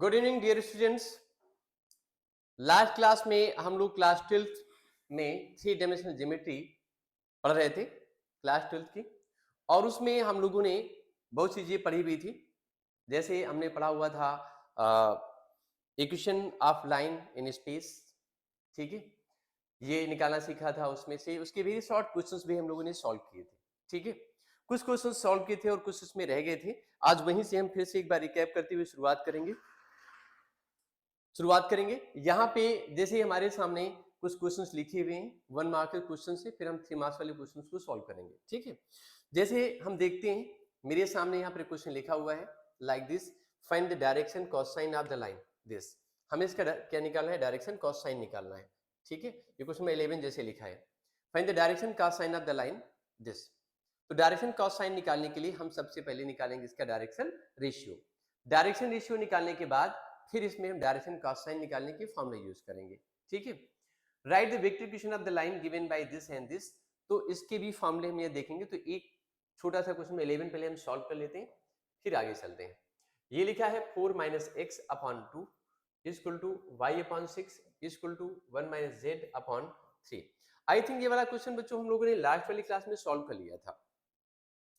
Good evening dear students. Last class में हम लोग क्लास 12th में 3 डायमेंशनल ज्योमेट्री पढ़ रहे थे, क्लास 12th की। और उसमें हम लोगों ने बहुत सी चीजें पढ़ी हुई थी। जैसे हमने पढ़ा हुआ था equation of line in space, ठीक है, ये निकालना सीखा था। उसमें से उसके वेरी शॉर्ट क्वेश्चंस भी हम लोगों ने सॉल्व किए थे, ठीक है। कुछ क्वेश्चन सॉल्व किए थे और कुछ उसमें रह गए थे। आज वहीं से हम फिर से एक बार रिकैप करते हुए शुरुआत करेंगे। यहाँ पे जैसे हमारे सामने कुछ क्वेश्चंस लिखे हुए हैं, 1 मार्क के क्वेश्चन से फिर हम 3 मार्क्स वाले क्वेश्चंस को सॉल्व करेंगे, ठीक है। जैसे हम देखते हैं, मेरे सामने यहाँ पर क्वेश्चन लिखा हुआ है like this, find the direction cosine of the line this. हमें इसका क्या निकालना है? डायरेक्शन कोसाइन निकालना है, ठीक है। ये क्वेश्चन में 11 जैसे लिखा है, find the direction cosine of the line this. तो डायरेक्शन कोसाइन निकालने के लिए हम सबसे पहले निकालेंगे इसका डायरेक्शन रेशियो। डायरेक्शन रेशियो निकालने के बाद फिर इसमें हम डायरेक्शन कोसाइन निकालने की फॉर्मूला यूज करेंगे, ठीक है। Right the vector equation of the line given by this and this. तो इसके भी फॉर्मूले हम ये देखेंगे। तो एक छोटा सा क्वेश्चन 11 पहले हम सॉल्व कर लेते हैं, फिर आगे चलते हैं। ये लिखा है 4 - x upon 2 equal to y upon 6 equal to 1 - z upon 3। I think ये वाला क्वेश्चन बच्चों हम लोगों ने लास्ट वाली क्लास में सॉल्व कर लिया था,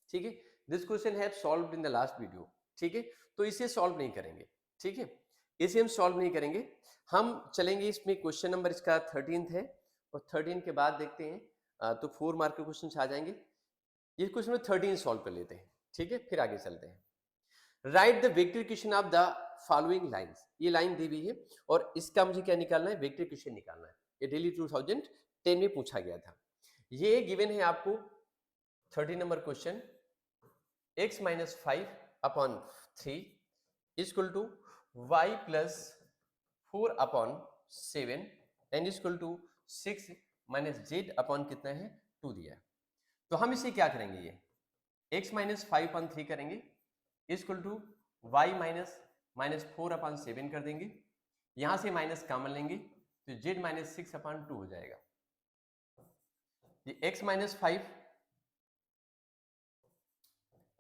ठीक है। This question have solved in the last video, ठीक है। तो इसे सॉल्व नहीं करेंगे, ठीक है, इसे हम सॉल्व नहीं करेंगे। हम चलेंगे इसमें क्वेश्चन नंबर इसका 13 है, और 13 के बाद देखते हैं तो 4 मार्क के क्वेश्चन आ जाएंगे। ये क्वेश्चन में 13 सॉल्व कर लेते हैं, ठीक है, फिर आगे चलते हैं। Right the vector equation of the following lines. ये लाइन दी हुई है और इसका मुझे क्या निकालना है? वेक्टर इक्वेशन निकालना है। ये डेली 2010 में पूछा गया था। ये गिवन है आपको 30 number question, x - 5 upon 3 equal to y plus 4 upon 7 and equal to 6 - z upon कितना है? 2 दिया है। तो हम इसे क्या करेंगे? ये x - 5 अपॉन 3 करेंगे equal to y minus 4 upon 7 कर देंगे। यहां से माइनस कॉमन लेंगे तो z - 6 अपॉन 2 हो जाएगा। ये x - 5,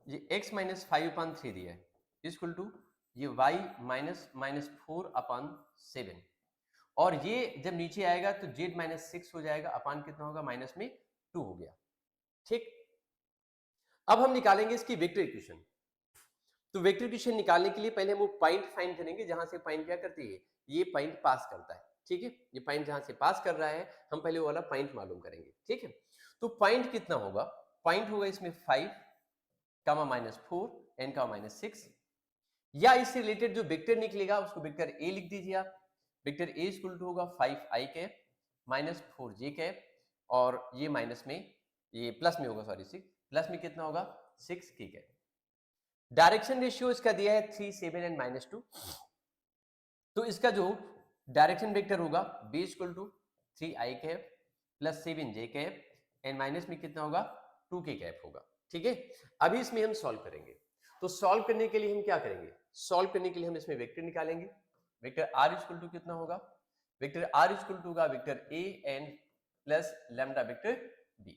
ये x - 5 अपॉन 3 दिया है इक्वल टू ये y माइनस 4 अपॉन 7, और ये जब नीचे आएगा तो z - 6 हो जाएगा, अपॉन कितना होगा? माइनस में 2 हो गया, ठीक। अब हम निकालेंगे इसकी वेक्टर इक्वेशन। तो वेक्टर इक्वेशन निकालने के लिए पहले हम वो पॉइंट फाइंड करेंगे जहां से पॉइंट क्या करती है? ये पॉइंट पास करता है, ठीक है। ये पॉइंट जहां से पास कर रहा है हम पहले वो वाला पॉइंट मालूम करेंगे, ठीक है। तो पॉइंट कितना होगा? पॉइंट होगा इसमें 5 कामा -4 एन का -6, या इससे रिलेटेड जो वेक्टर निकलेगा उसको वेक्टर ए लिख दीजिए आप। वेक्टर ए इक्वल टू होगा 5i cap minus 4j cap, और ये माइनस में, ये प्लस में होगा, सॉरी 6, प्लस में कितना होगा? 6k cap. डायरेक्शन रेशियो इसका दिया है 3, 7 एंड -2। तो इसका जो डायरेक्शन वेक्टर होगा b equal to 3i cap plus 7j cap and minus में कितना होगा? 2k कैप होगा, ठीक है। अभी इसमें हम सॉल्व करेंगे। तो सॉल्व करने के लिए हम क्या करेंगे? सॉल्व करने के लिए हम इसमें वेक्टर निकालेंगे। वेक्टर r इक्वल टू कितना होगा? वेक्टर r इक्वल टू होगा vector a and plus lambda vector b।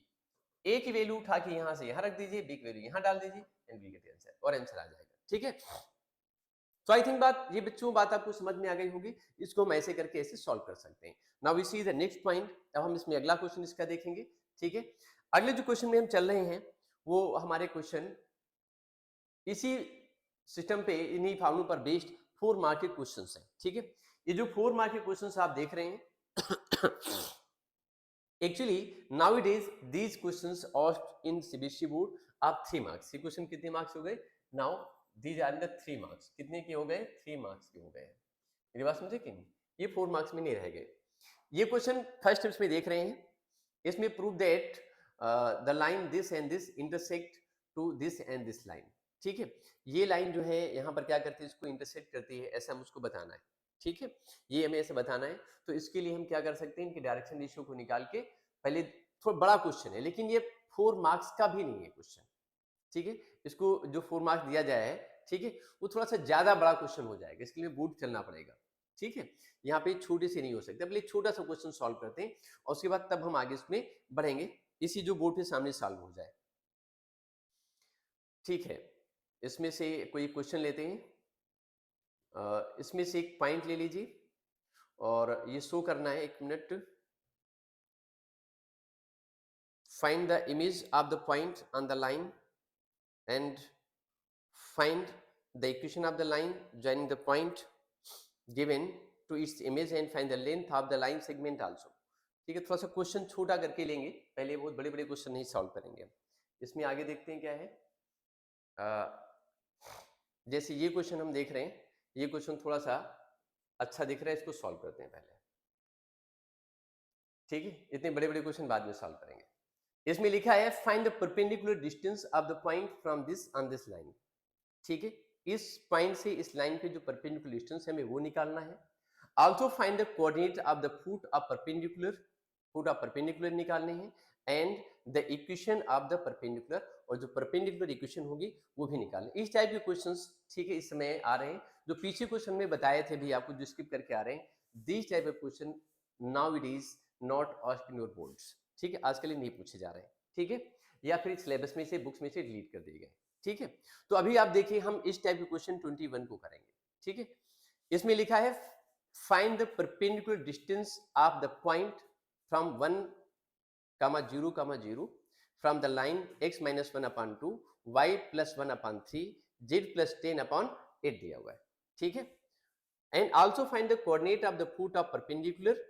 a की वैल्यू उठा के यहां से यहां रख दीजिए, b की वैल्यू यहां डाल दीजिए एंड b गेट आंसर, और आंसर आ जाएगा, ठीक है। तो आई थिंक ये बच्चों बात आपको समझ में आ गई होगी। इसको हम ऐसे करके ऐसे सॉल्व कर सकते हैं। Now we see the next point. अब हम इसमें अगला क्वेश्चन इसका देखेंगे, ठीक है। अगले जो क्वेश्चन में हम चल रहे हैं वो हमारे क्वेश्चन इसी सिस्टम पे, इन्हीं फॉर्मूलों पर बेस्ड 4 मार्क के क्वेश्चंस हैं, ठीक है। ये जो 4 मार्क के क्वेश्चंस आप देख रहे हैं actually nowadays these questions asked in CBSE board आप 3 मार्क्स। ये क्वेश्चन कितने मार्क्स हो गए? Now these are the 3 marks. कितने के हो गए? 3 मार्क्स के हो गए। मेरी बात समझे कि नहीं? ये 4 मार्क्स में नहीं रह गए। ये क्वेश्चन फर्स्ट स्टेप्स में देख रहे हैं। इसमें prove that the line this and this intersect to this and this line, ठीक है। ये लाइन जो है यहाँ पर क्या करती है? इसको इंटरसेक्ट करती है, ऐसा हम उसको बताना है, ठीक है। ये हमें ऐसे बताना है। तो इसके लिए हम क्या कर सकते हैं? इनके डायरेक्शन रेशियो को निकाल के, पहले थोड़ा बड़ा क्वेश्चन है लेकिन ये 4 मार्क्स का भी नहीं है क्वेश्चन, ठीक है। इसको जो 4 मार्क्स दिया जाए है, ठीक है, वो थोड़ा सा ज्यादा बड़ा क्वेश्चन हो जाएगा, इसके लिए बोर्ड चलना पड़ेगा, ठीक है। यहाँ पे छोटे से नहीं हो सकते। पहले छोटा सा क्वेश्चन सॉल्व करते हैं और उसके बाद तब हम आगे इसमें बढ़ेंगे, इसी जो बोर्ड के सामने सॉल्व हो जाए, ठीक है। इसमें से कोई क्वेश्चन लेते हैं। इसमें से एक पॉइंट ले लीजिए और ये शो करना है, 1 minute. Find the image of the point on the line and find the equation of the line joining the point given to its image and find the length of the line segment also। ठीक है, थोड़ा सा question छोटा करके लेंगे, पहले बहुत बड़े बड़े क्वेश्चन नहीं सॉल्व करेंगे। इसमें आगे देखते हैं क्या है। जैसे ये क्वेश्चन हम देख रहे हैं, ये क्वेश्चन थोड़ा सा अच्छा दिख रहा है, इसको सॉल्व करते हैं पहले। ठीक है, इतने बड़े बड़े क्वेश्चन बाद में सॉल्व करेंगे। इसमें लिखा है find the perpendicular distance of the point from this on this line. ठीक है, इस पॉइंट से इस लाइन पे जो परपेंडिकुलर डिस्टेंस है हमें वो निकालना है। Also find the coordinate of the foot of perpendicular निकालने हैं and the equation of the perpendicular, और जो परपेंडिकुलर इक्वेशन होगी वो भी निकालने। इस टाइप के क्वेश्चंस ठीक है इस समय आ रहे हैं, जो पीछे क्वेश्चन में बताए थे भी आपको, जो स्किप करके आ रहे हैं। This type of question now it is not asked in your boards. ठीक है, आज के लिए नहीं पूछे जा रहे हैं। ठीक है, या फिर सिलेबस में से, बुक्स में से डिलीट कर दिए गए। ठीक है, तो अभी आप देखिए हम इस टाइप के क्वेश्चन 21 को करेंगे। ठीक है, इसमें लिखा है find the perpendicular distance of the point from 1, 0, 0 from the line x - 1/2 y + 1/3 z + 10/8 दिया हुआ है। ठीक है, and also find the coordinate of the foot of perpendicular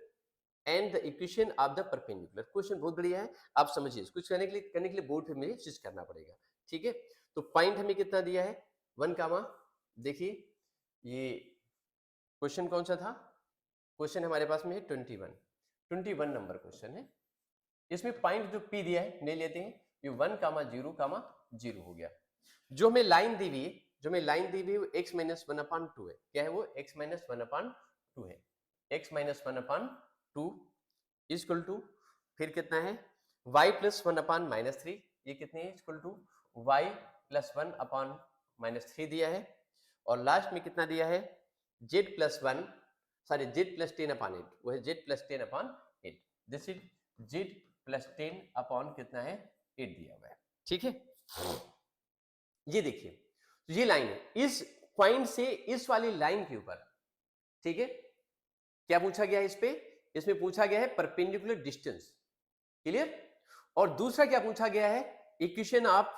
and the equation of the perpendicular. Question बहुत बढ़िया है, आप समझिए। कुछ करने के लिए बोर्ड पे मुझे स्विच करना पड़ेगा। ठीक है, तो पॉइंट हमें कितना दिया है 1, देखिए ये क्वेश्चन कौन सा था, क्वेश्चन हमारे पास में है 21 नंबर क्वेश्चन है। इसमें पॉइंट जो P दिया है ले लेते हैं, ये 1, 0, 0 हो गया। जो हमें लाइन दी हुई है वो x - 1/2 है। क्या है वो? x - 1/2 है। x - 1/2 इक्वल टू फिर कितना है y + 1/-3, ये कितने है इक्वल टू y + 1/-3 दिया है। और लास्ट में कितना दिया है z + 10/8, वो है z + 10/8। दिस इज z + 10 कितना है 8 दिया हुआ है। ठीक है, ये देखिए ये लाइन है, इस पॉइंट से इस वाली लाइन के ऊपर। ठीक है, क्या पूछा गया है इस पे? इसमें पूछा गया है परपेंडिकुलर डिस्टेंस। क्लियर? और दूसरा क्या पूछा गया है? Equation of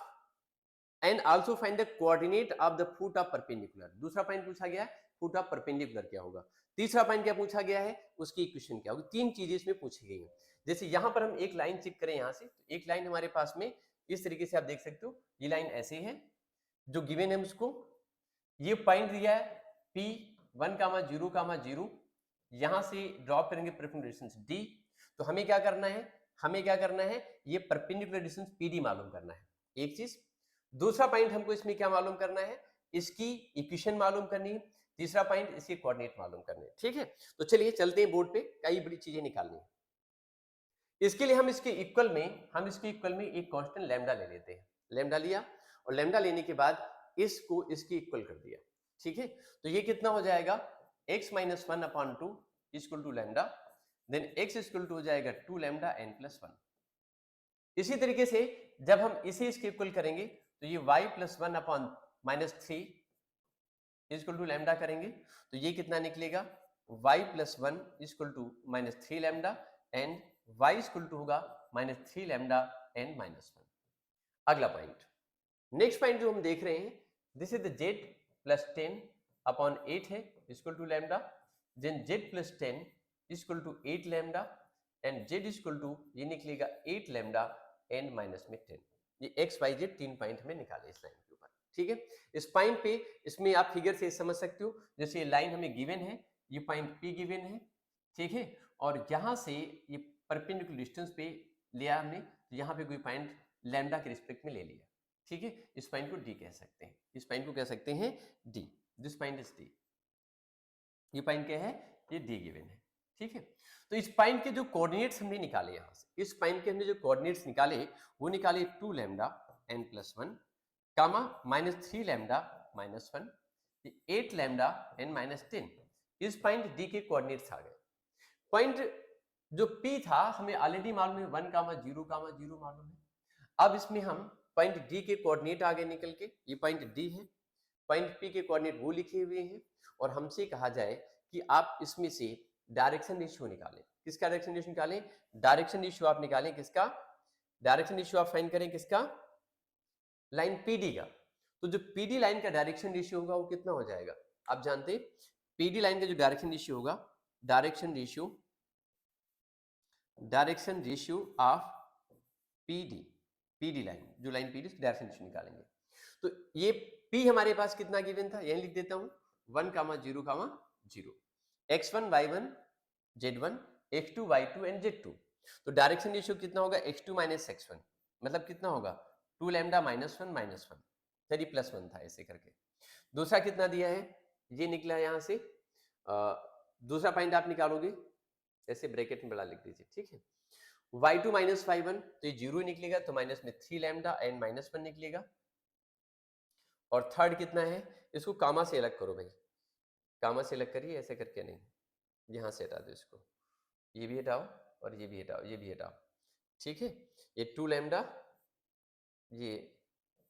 and also find the coordinate of the foot of perpendicular. दूसरा पॉइंट पूछा गया है फुट ऑफ परपेंडिकुलर क्या होगा। तीसरा पॉइंट क्या पूछा गया है? उसकी इक्वेशन क्या होगी। तीन चीजें इसमें पूछी गई हैं। जैसे यहां पर हम एक लाइन चेक करें, यहां से तो एक लाइन हमारे पास में इस तरीके से आप देख सकते हो, ये लाइन ऐसे है जो गिवन है मुझको। ये पॉइंट दिया है P 1, 0, 0, यहां से ड्रॉप करेंगे परपेंडिकुलर डिस्टेंस D। तो हमें क्या करना है, ये परपेंडिकुलर डिस्टेंस PD मालूम करना है, एक चीज। दूसरा पॉइंट हमको इसमें क्या मालूम करना है, इसकी इक्वेशन मालूम करनी है। तीसरा पॉइंट इसके कोऑर्डिनेट मालूम करने हैं। ठीक है, तो चलिए चलते हैं बोर्ड पे, कई बड़ी चीजें निकालनी है। इसके लिए हम इसके इक्वल में एक कांस्टेंट लैम्डा ले लेते हैं। लैम्डा लिया और लैम्डा लेने के बाद इसको इसके इक्वल कर दिया। ठीक है, तो ये कितना हो जाएगा x - 1/2 equal to lambda, then x equal to हो जाएगा 2 लैम्डा n + 1। इसी तरीके से जब हम इसे इसके इक्वल करेंगे तो ये y + 1/-3 इक्वल टू लैम्डा करेंगे तो ये कितना निकलेगा y + 1 equal to -3 lambda and y equal to होगा -3 लैम्डा n - 1। अगला पॉइंट, नेक्स्ट पॉइंट जो हम देख रहे हैं, दिस इज द z + 10/8 है equal to lambda, then z + 10 equal to 8 lambda and z equal to ये निकलेगा 8 लैम्डा n - 10। ये x y z तीन पॉइंट हमें निकाले इस लाइन के ऊपर। ठीक है, इस पॉइंट पे इसमें आप फिगर से समझ सकते हो, जैसे ये लाइन हमें गिवन है, ये पॉइंट P गिवन है। ठीक है, और यहां से ये परपेंडिकुलर डिस्टेंस पे लिया हमने, तो यहाँ पे कोई पॉइंट लैम्डा के रिस्पेक्ट में ले लिया। ठीक है, इस पॉइंट को D कह सकते हैं, इस पॉइंट को कह सकते हैं D। This point is D। ये पॉइंट क्या है? ये D गिवन है। ठीक है, तो इस पॉइंट के जो कोऑर्डिनेट्स हमने निकाले, यहां से इस पॉइंट के हमने जो कोऑर्डिनेट्स निकाले वो निकाले 2 लैम्डा n + 1 कामा -3 लैम्डा -1, 8 लैम्डा n - 10। इस पॉइंट D के कोऑर्डिनेट्स आ गए। पॉइंट जो P था हमें ऑलरेडी मालूम है 1, 0, 0 मालूम है। अब इसमें हम पॉइंट D के कोऑर्डिनेट आगे निकल के, ये पॉइंट D है, पॉइंट पी के कोऑर्डिनेट वो लिखे हुए हैं और हमसे कहा जाए कि आप इसमें से डायरेक्शन रेशियो निकालें। किसका डायरेक्शन रेशियो निकालें? डायरेक्शन रेशियो आप निकालें किसका? डायरेक्शन रेशियो आप फाइंड करें किसका? लाइन पीडी का। तो जो पीडी लाइन का डायरेक्शन रेशियो होगा वो कितना हो जाएगा? आप जानते हैं पीडी लाइन का जो डायरेक्शन रेशियो होगा, direction ratio of PD, PD line, जो लाइन पीडी उसकी डायरेक्शन रेशियो निकालेंगे। तो ये पी हमारे पास कितना गिवन था, यही लिख देता हूं 1, 0, 0, x1 y1 z1 x2 y2 and z2। तो डायरेक्शन रेशियो कितना होगा? x2 माइनस x1, मतलब कितना होगा? 2 लैम्डा माइनस 1, चलिए प्लस 1 था ऐसे करके। दूसरा कितना दिया है? ये निकला यहां से। दूसरा पॉइंट आप निकालोगे ऐसे ब्रैकेट में बड़ा लिख दीजिए, ठीक है। y2 माइनस y1 तो ये 0 निकलेगा, तो माइनस में 3 लैम्डा एंड माइनस 1 निकलेगा। और थर्ड कितना है? इसको कामा से अलग करो भाई, कामा से अलग करिए, ऐसे करके नहीं, यहां से हटा दो इसको, ये भी हटाओ और ये भी हटाओ, ये भी हटाओ, ठीक है। ये 2 लैम्डा, ये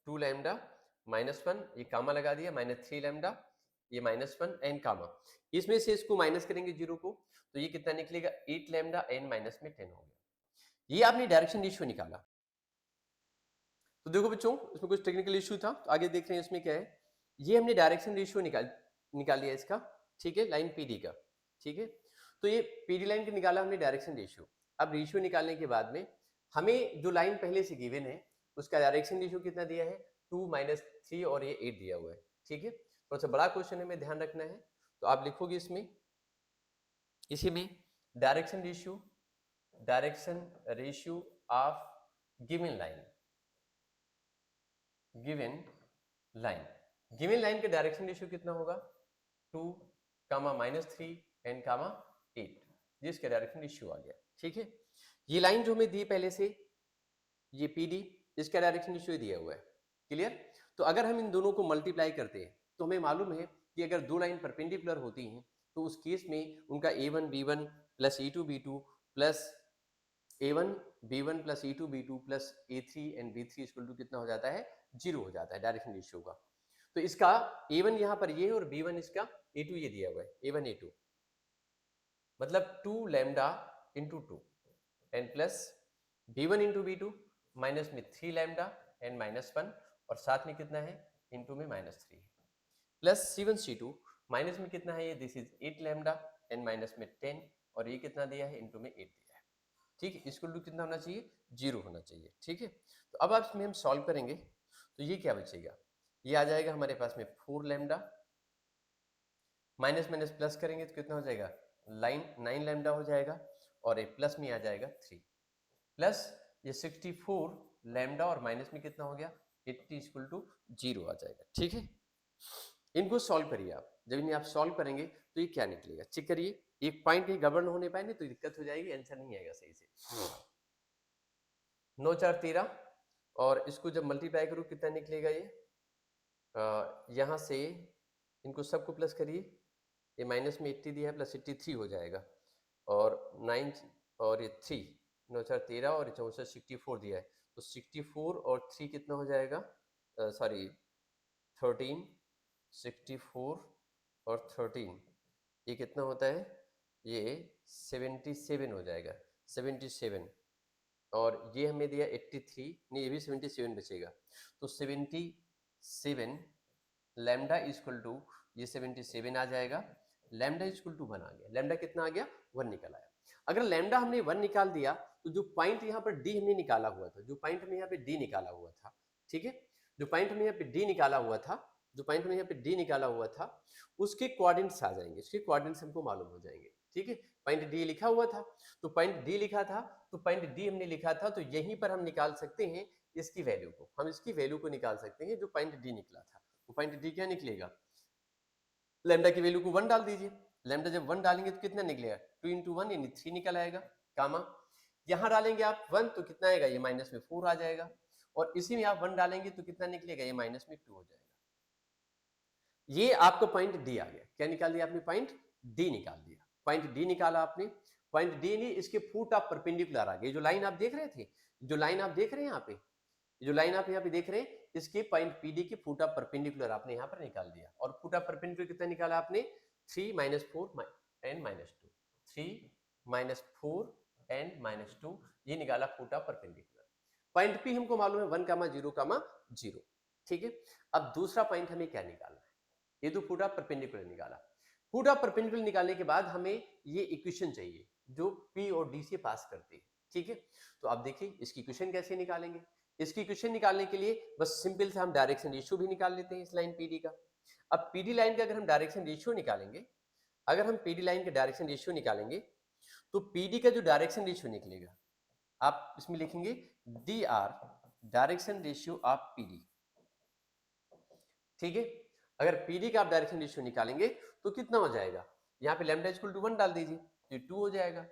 2 लैम्डा माइनस 1, ये कामा लगा दिया, माइनस 3 लैम्डा, ये माइनस 1 एंड कामा। इसमें से इसको माइनस करेंगे 0 को, तो ये कितना निकलेगा? 8 लैम्डा एंड माइनस में 10 हो गया। ये आपने डायरेक्शन रेशियो निकाला। तो देखो बच्चों, इसमें कुछ टेक्निकल इश्यू था, तो आगे देख रहे हैं इसमें क्या है। ये हमने डायरेक्शन रेशियो निकाल लिया इसका, ठीक है, लाइन पीडी का, ठीक है। तो ये पीडी लाइन का निकाला हमने डायरेक्शन रेशियो। अब रेशियो निकालने के बाद में हमें जो लाइन पहले से गिवन है उसका डायरेक्शन रेशियो कितना दिया है? 2 माइनस 3 और ये 8 दिया हुआ है, ठीक है। थोड़ा सा बड़ा क्वेश्चन है, हमें ध्यान रखना है। तो आप लिखोगे इसमें, इसी में direction ratio of given line, given line का डायरेक्शन रेशियो कितना होगा? 2, -3 एंड 8, जिसका डायरेक्शन रेशियो आ गया, ठीक है। ये लाइन जो हमें दी पहले से, ये पीडी, इसका डायरेक्शन रेशियो दिया हुआ है, क्लियर। तो अगर हम इन दोनों को मल्टीप्लाई करते हैं तो हमें मालूम है कि अगर दो लाइन परपेंडिकुलर होती हैं तो उस केस में उनका a1 b1 plus e2 b2 plus a1 b1 plus e2 b2 plus a3 and b3 equal to कितना हो जाता है? 0 हो जाता है डायरेक्शन रेशियो का। तो इसका a1 यहाँ पर ये और b1 इसका a2 ये दिया हुआ है, a1 a2 मतलब 2 lambda into 2 and plus b1 into b2 minus में 3 लैम्डा एंड माइनस 1 और साथ में कितना है? इंटू में -3 प्लस c1 c2 माइनस में कितना है? ये this is 8 lambda and minus में 10 और ये कितना दिया है? इंटू में 8 दिया है, ठीक है। इसको कितना होना चाहिए? 0 होना चाहिए, ठीक है। तो अब आप इसमें हम सॉल्व करेंगे तो ये क्या बचेगा? ये आ जाएगा हमारे पास में 4 लैम्डा, माइनस माइनस प्लस करेंगे तो कितना हो जाएगा? 9 लैम्डा हो जाएगा और एक प्लस में आ जाएगा 3 प्लस ये 64 लैम्डा और माइनस में कितना हो गया? 80 इक्वल टू 0 आ जाएगा, ठीक है। इनको सॉल्व करिए आप, जब इन्हें आप सॉल्व करेंगे तो ये क्या निकलेगा चेक करिए। एक पॉइंट कहीं गड़बड़ न होने पाए नहीं तो दिक्कत हो जाएगी, आंसर नहीं आएगा सही से। 9 4 13 और इसको जब मल्टीप्लाई करूँ कितना निकलेगा? ये यहाँ से इनको सबको प्लस करिए, ये माइनस में 80 दिया है प्लस 83 हो जाएगा और 9 और ये 3 9 4 13 और 64 64 दिया है तो 64 और 3 कितना हो जाएगा? सॉरी 13, 64 और 13 ये कितना होता है? ये 77 हो जाएगा, 77 और ये हमें दिया 83, नहीं ये भी 77 बचेगा तो 77 लैम्डा इक्वल टू ये 77 आ जाएगा, लैम्डा इक्वल टू 1 आ गया। लैम्डा कितना आ गया? 1 निकल आया। अगर लैम्डा हमने 1 निकाल दिया तो जो पॉइंट यहाँ पर डी हमने निकाला हुआ था, जो पॉइंट हमने यहाँ पे डी निकाला हुआ था, ठीक है, जो पॉइंट हमने यहाँ पे डी निकाला हुआ था, जो पॉइंट हमने यहाँ पे डी निकाला हुआ था उसके कोऑर्डिनेट्स आ जाएंगे, उसके कोऑर्डिनेट्स हमको मालूम हो जाएंगे, ठीक है। पॉइंट डी लिखा हुआ था तो पॉइंट डी लिखा था तो पॉइंट डी हमने लिखा था तो यहीं पर हम निकाल सकते हैं इसकी वैल्यू को, हम इसकी वैल्यू को निकाल सकते हैं जो पॉइंट डी निकला था। तो पॉइंट डी क्या निकलेगा? लैम्डा की वैल्यू को 1 डाल दीजिए, लैम्डा जब 1 डालेंगे तो कितना निकलेगा? 2 इंटू 1 यानी 3 निकल आएगा, कामा यहां डालेंगे आप 1 तो कितना आएगा? ये माइनस में 4 आ जाएगा और इसी में आप 1 डालेंगे तो कितना निकलेगा? ये माइनस में 2 हो जाएगा। ये आपका पॉइंट डी आ गया। क्या निकाल दिया आपने? पॉइंट डी निकाल दिया। पॉइंट डी निकाला आपने, पॉइंट डी नहीं इसके फुट ऑफ परपेंडिकुलर आ गए। जो लाइन आप देख रहे थे, जो लाइन आप देख रहे हैं यहाँ पे, जो लाइन आप यहाँ पे देख रहे हैं इसके पॉइंट पीडी के फुट ऑफ परपेंडिकुलर आपने यहाँ पर निकाल दिया, और फुट ऑफ परपेंडिकुलर कितना निकाला आपने 3 - 4 एंड -2, 3 - 4 एंड -2 ये निकाला foot of perpendicular. Point P हमको मालूम है 1,0,0, ठीक है। अब दूसरा पॉइंट हमें क्या निकालना है, ये तो फुट ऑफ परपेंडिकुलर निकाला। फुट ऑफ परपेंडिकुलर निकालने के बाद हमें ये इक्वेशन चाहिए जो पी और डी से पास करती है, ठीक है। तो आप देखिए इसकी इक्वेशन कैसे निकालेंगे। इसकी इक्वेशन निकालने के लिए बस सिंपल से हम डायरेक्शन रेशियो भी निकाल लेते हैं इस लाइन पीडी का। अब पीडी लाइन का अगर हम डायरेक्शन रेशियो निकालेंगे, अगर हम पीडी लाइन के डायरेक्शन रेशियो निकालेंगे तो पीडी का जो डायरेक्शन रेशियो निकलेगा आप इसमें लिखेंगे D R direction ratio of PD, ठीक है। अगर पीडी का आप डायरेक्शन रेशियो निकालेंगे तो कितना हो जाएगा, यहाँ पे लैम्डा इक्वल टू 1 डाल दीजिए तो 2 हो जाएगा,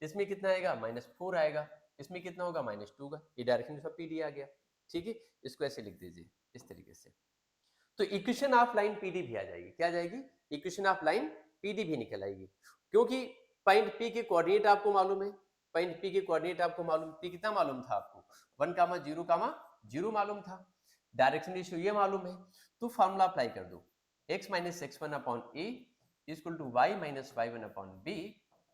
इसमें कितना आएगा -4 आएगा, इसमें कितना होगा -2 का, ये डायरेक्शन रेशियो पीडी आ गया, ठीक है। इसको ऐसे लिख दीजिए इस तरीके से, तो इक्वेशन ऑफ लाइन पीडी भी आ जाएगी। क्या आ जाएगी, इक्वेशन ऑफ लाइन पीडी भी निकल आएगी, क्योंकि पॉइंट पी के कोऑर्डिनेट आपको मालूम है, पॉइंट पी के कोऑर्डिनेट आपको मालूम, पी कितना मालूम था आपको 1,0,0 मालूम था, डायरेक्शन रेशियो ये मालूम है, तो फार्मूला अप्लाई कर दो x - x1 upon a equal to y - y1 upon b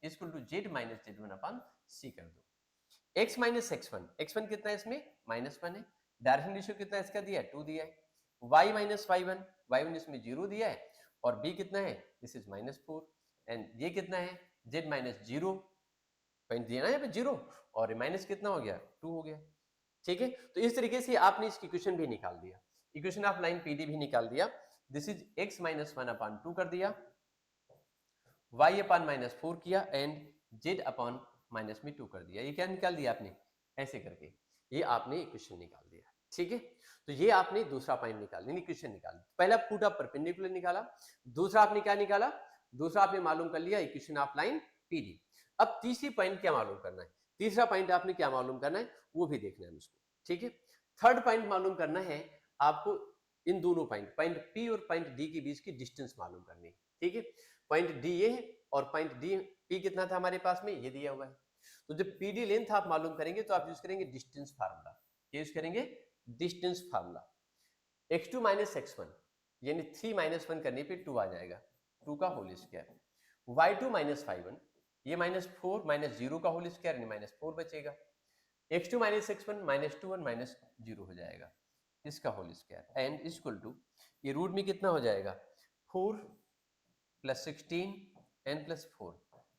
equal to z - z1 upon c कर दो। x - x1 कितना है इसमें -1 है, डायरेक्शन रेशियो कितना है इसका दिया है 2 दिया है, y - y1 इसमें 0 दिया है, और b कितना है दिस इज -4, एंड ये कितना है z - 0 पॉइंट दिया ना यहाँ पे 0, और माइनस कितना हो गया 2 हो गया, ठीक है। तो इस तरीके से आपने इसकी इक्वेशन भी निकाल दिया, इक्वेशन ऑफ लाइन पीडी भी निकाल दिया, दिस इज x - 1 अपॉन 2 कर दिया, y अपॉन -4 किया, एंड z अपॉन माइनस में 2 कर दिया। ये क्या निकाल दिया आपने, ऐसे करके ये आपने इक्वेशन निकाल दिया, ठीक है। तो ये आपने दूसरा पॉइंट निकाल इक्वेशन निकाल, पहला फुट ऑफ परपेंडिकुलर निकाला, दूसरा आपने क्या निकाला, दूसरा आपने मालूम कर लिया इक्वेशन ऑफ लाइन पीडी। अब तीसरी पॉइंट क्या मालूम करना है, तीसरा पॉइंट आपने क्या मालूम करना है वो भी देखना है मुझको, ठीक है। थर्ड पॉइंट मालूम करना है आपको, इन दोनों पॉइंट पी और पॉइंट डी के बीच की डिस्टेंस मालूम करनी है, ठीक है। पॉइंट डी ये है और पॉइंट डी पी कितना था हमारे पास में ये दिया हुआ है, तो जब पीडी लेंथ आप मालूम करेंगे तो आप यूज करेंगे डिस्टेंस फार्मूला, यूज करेंगे डिस्टेंस फार्मूला, x2 - x1 यानी 3 - 1 करने पे 2 आ जाएगा, 2 का होल स्क्वायर, y2 - y1 ये -4 - 0 का होल स्क्वायर यानी -4 बचेगा, x2 - x1 -2 और -0 हो जाएगा इसका whole square, and equal to ये रूट में कितना हो जाएगा 4 + 16 n + 4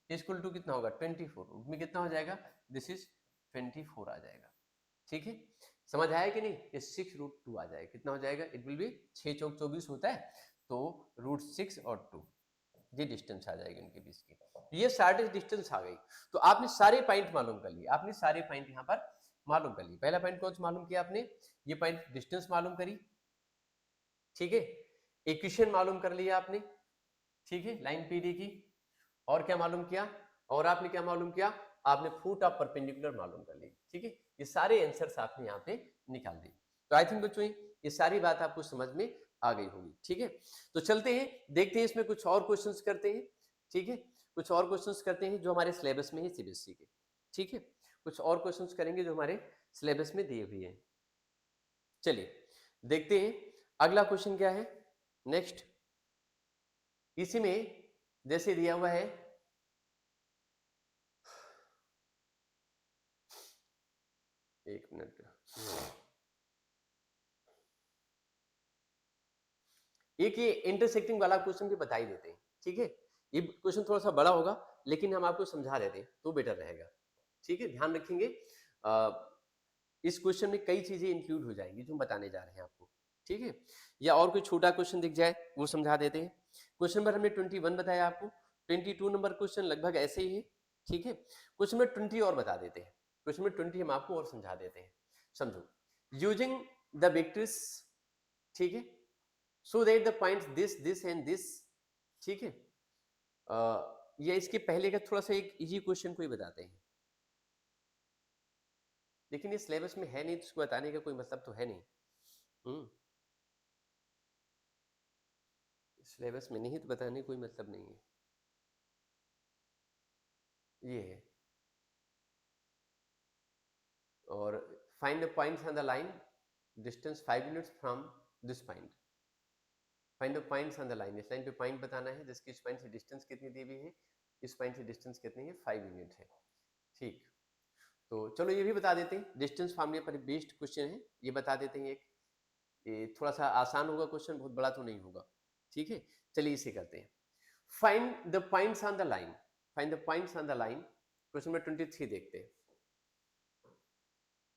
इक्वल टू कितना होगा 24, रूट में कितना हो जाएगा दिस इज 24 आ जाएगा, ठीक है। समझ आया कि नहीं, ये 6√2 आ जाएगा, कितना हो जाएगा इट विल बी 6 चौक 24 होता है, तो √6 और 2 ये डिस्टेंस आ जाएगी उनके बीच की, ये सारी डिस्टेंस आ गई। तो आपने सारे पॉइंट मालूम कर लिए, आपने सारे पॉइंट यहाँ पर मालूम कर लिए। पहला पॉइंट कौन सा मालूम किया आपने, ये पॉइंट डिस्टेंस मालूम करी, ठीक है। इक्वेशन मालूम कर लिया आपने, ठीक है, लाइन पीडी की, और क्या मालूम किया, और आपने क्या मालूम किया, आपने फुट ऑफ परपेंडिकुलर मालूम कर ली, ठीक है। ये सारे आंसर्स आपने यहाँ पे निकाल दिए। तो आई थिंक बच्चों ये सारी बात आपको समझ में आ गई होगी, ठीक है। तो चलते हैं देखते हैं इसमें कुछ और क्वेश्चंस करते हैं, ठीक है, कुछ और क्वेश्चंस करते हैं जो हमारे सिलेबस में है सीबीएसई के, ठीक है। कुछ और क्वेश्चंस करेंगे जो हमारे सिलेबस में दिए हुए हैं। चलिए देखते हैं अगला क्वेश्चन क्या है नेक्स्ट, इसी में जैसे दिया हुआ है एक मिनट, एक ये इंटरसेक्टिंग वाला क्वेश्चन भी बता ही देते हैं, ठीक है। ये क्वेश्चन थोड़ा सा बड़ा होगा लेकिन हम आपको समझा देते हैं तो बेटर रहेगा, ठीक है। ध्यान रखेंगे इस क्वेश्चन में कई चीजें इंक्लूड हो जाएंगी जो हम बताने जा रहे हैं आपको, ठीक है। या और कोई छोटा क्वेश्चन दिख जाए वो समझा देते हैं। क्वेश्चन नंबर हमने 21 बताया आपको, 22 नंबर क्वेश्चन लगभग ऐसे ही है, ठीक है। क्वेश्चन नंबर 20 और बता देते हैं, क्वेश्चन नंबर 20 हम आपको और समझा देते हैं, समझो। यूजिंग द वेक्टर्स, ठीक है, so that the points this and this, ठीक है। या इसके पहले का थोड़ा सा एक इजी क्वेश्चन को ही बताते हैं, लेकिन ये सिलेबस में है नहीं तो इसको बताने का कोई मतलब तो है नहीं, सिलेबस में नहीं तो बताने का कोई मतलब नहीं है। ये है, और find the points on the line, distance 5 units from this point, find the points on the line, इस लाइन पे पॉइंट बताना है जिसकी इस पॉइंट से डिस्टेंस कितनी दी हुई है, इस पॉइंट से डिस्टेंस कितनी है, 5 यूनिट है। ठीक, तो चलो ये भी बता देते हैं, डिस्टेंस फार्मूले पर बेस्ड क्वेश्चन है, ये बता देते हैं। एक ये थोड़ा सा आसान होगा क्वेश्चन, बहुत बड़ा तो नहीं होगा। ठीक है, चलिए इसे करते हैं। Find the points on the line, find the points on the line, question number 23 देखते हैं।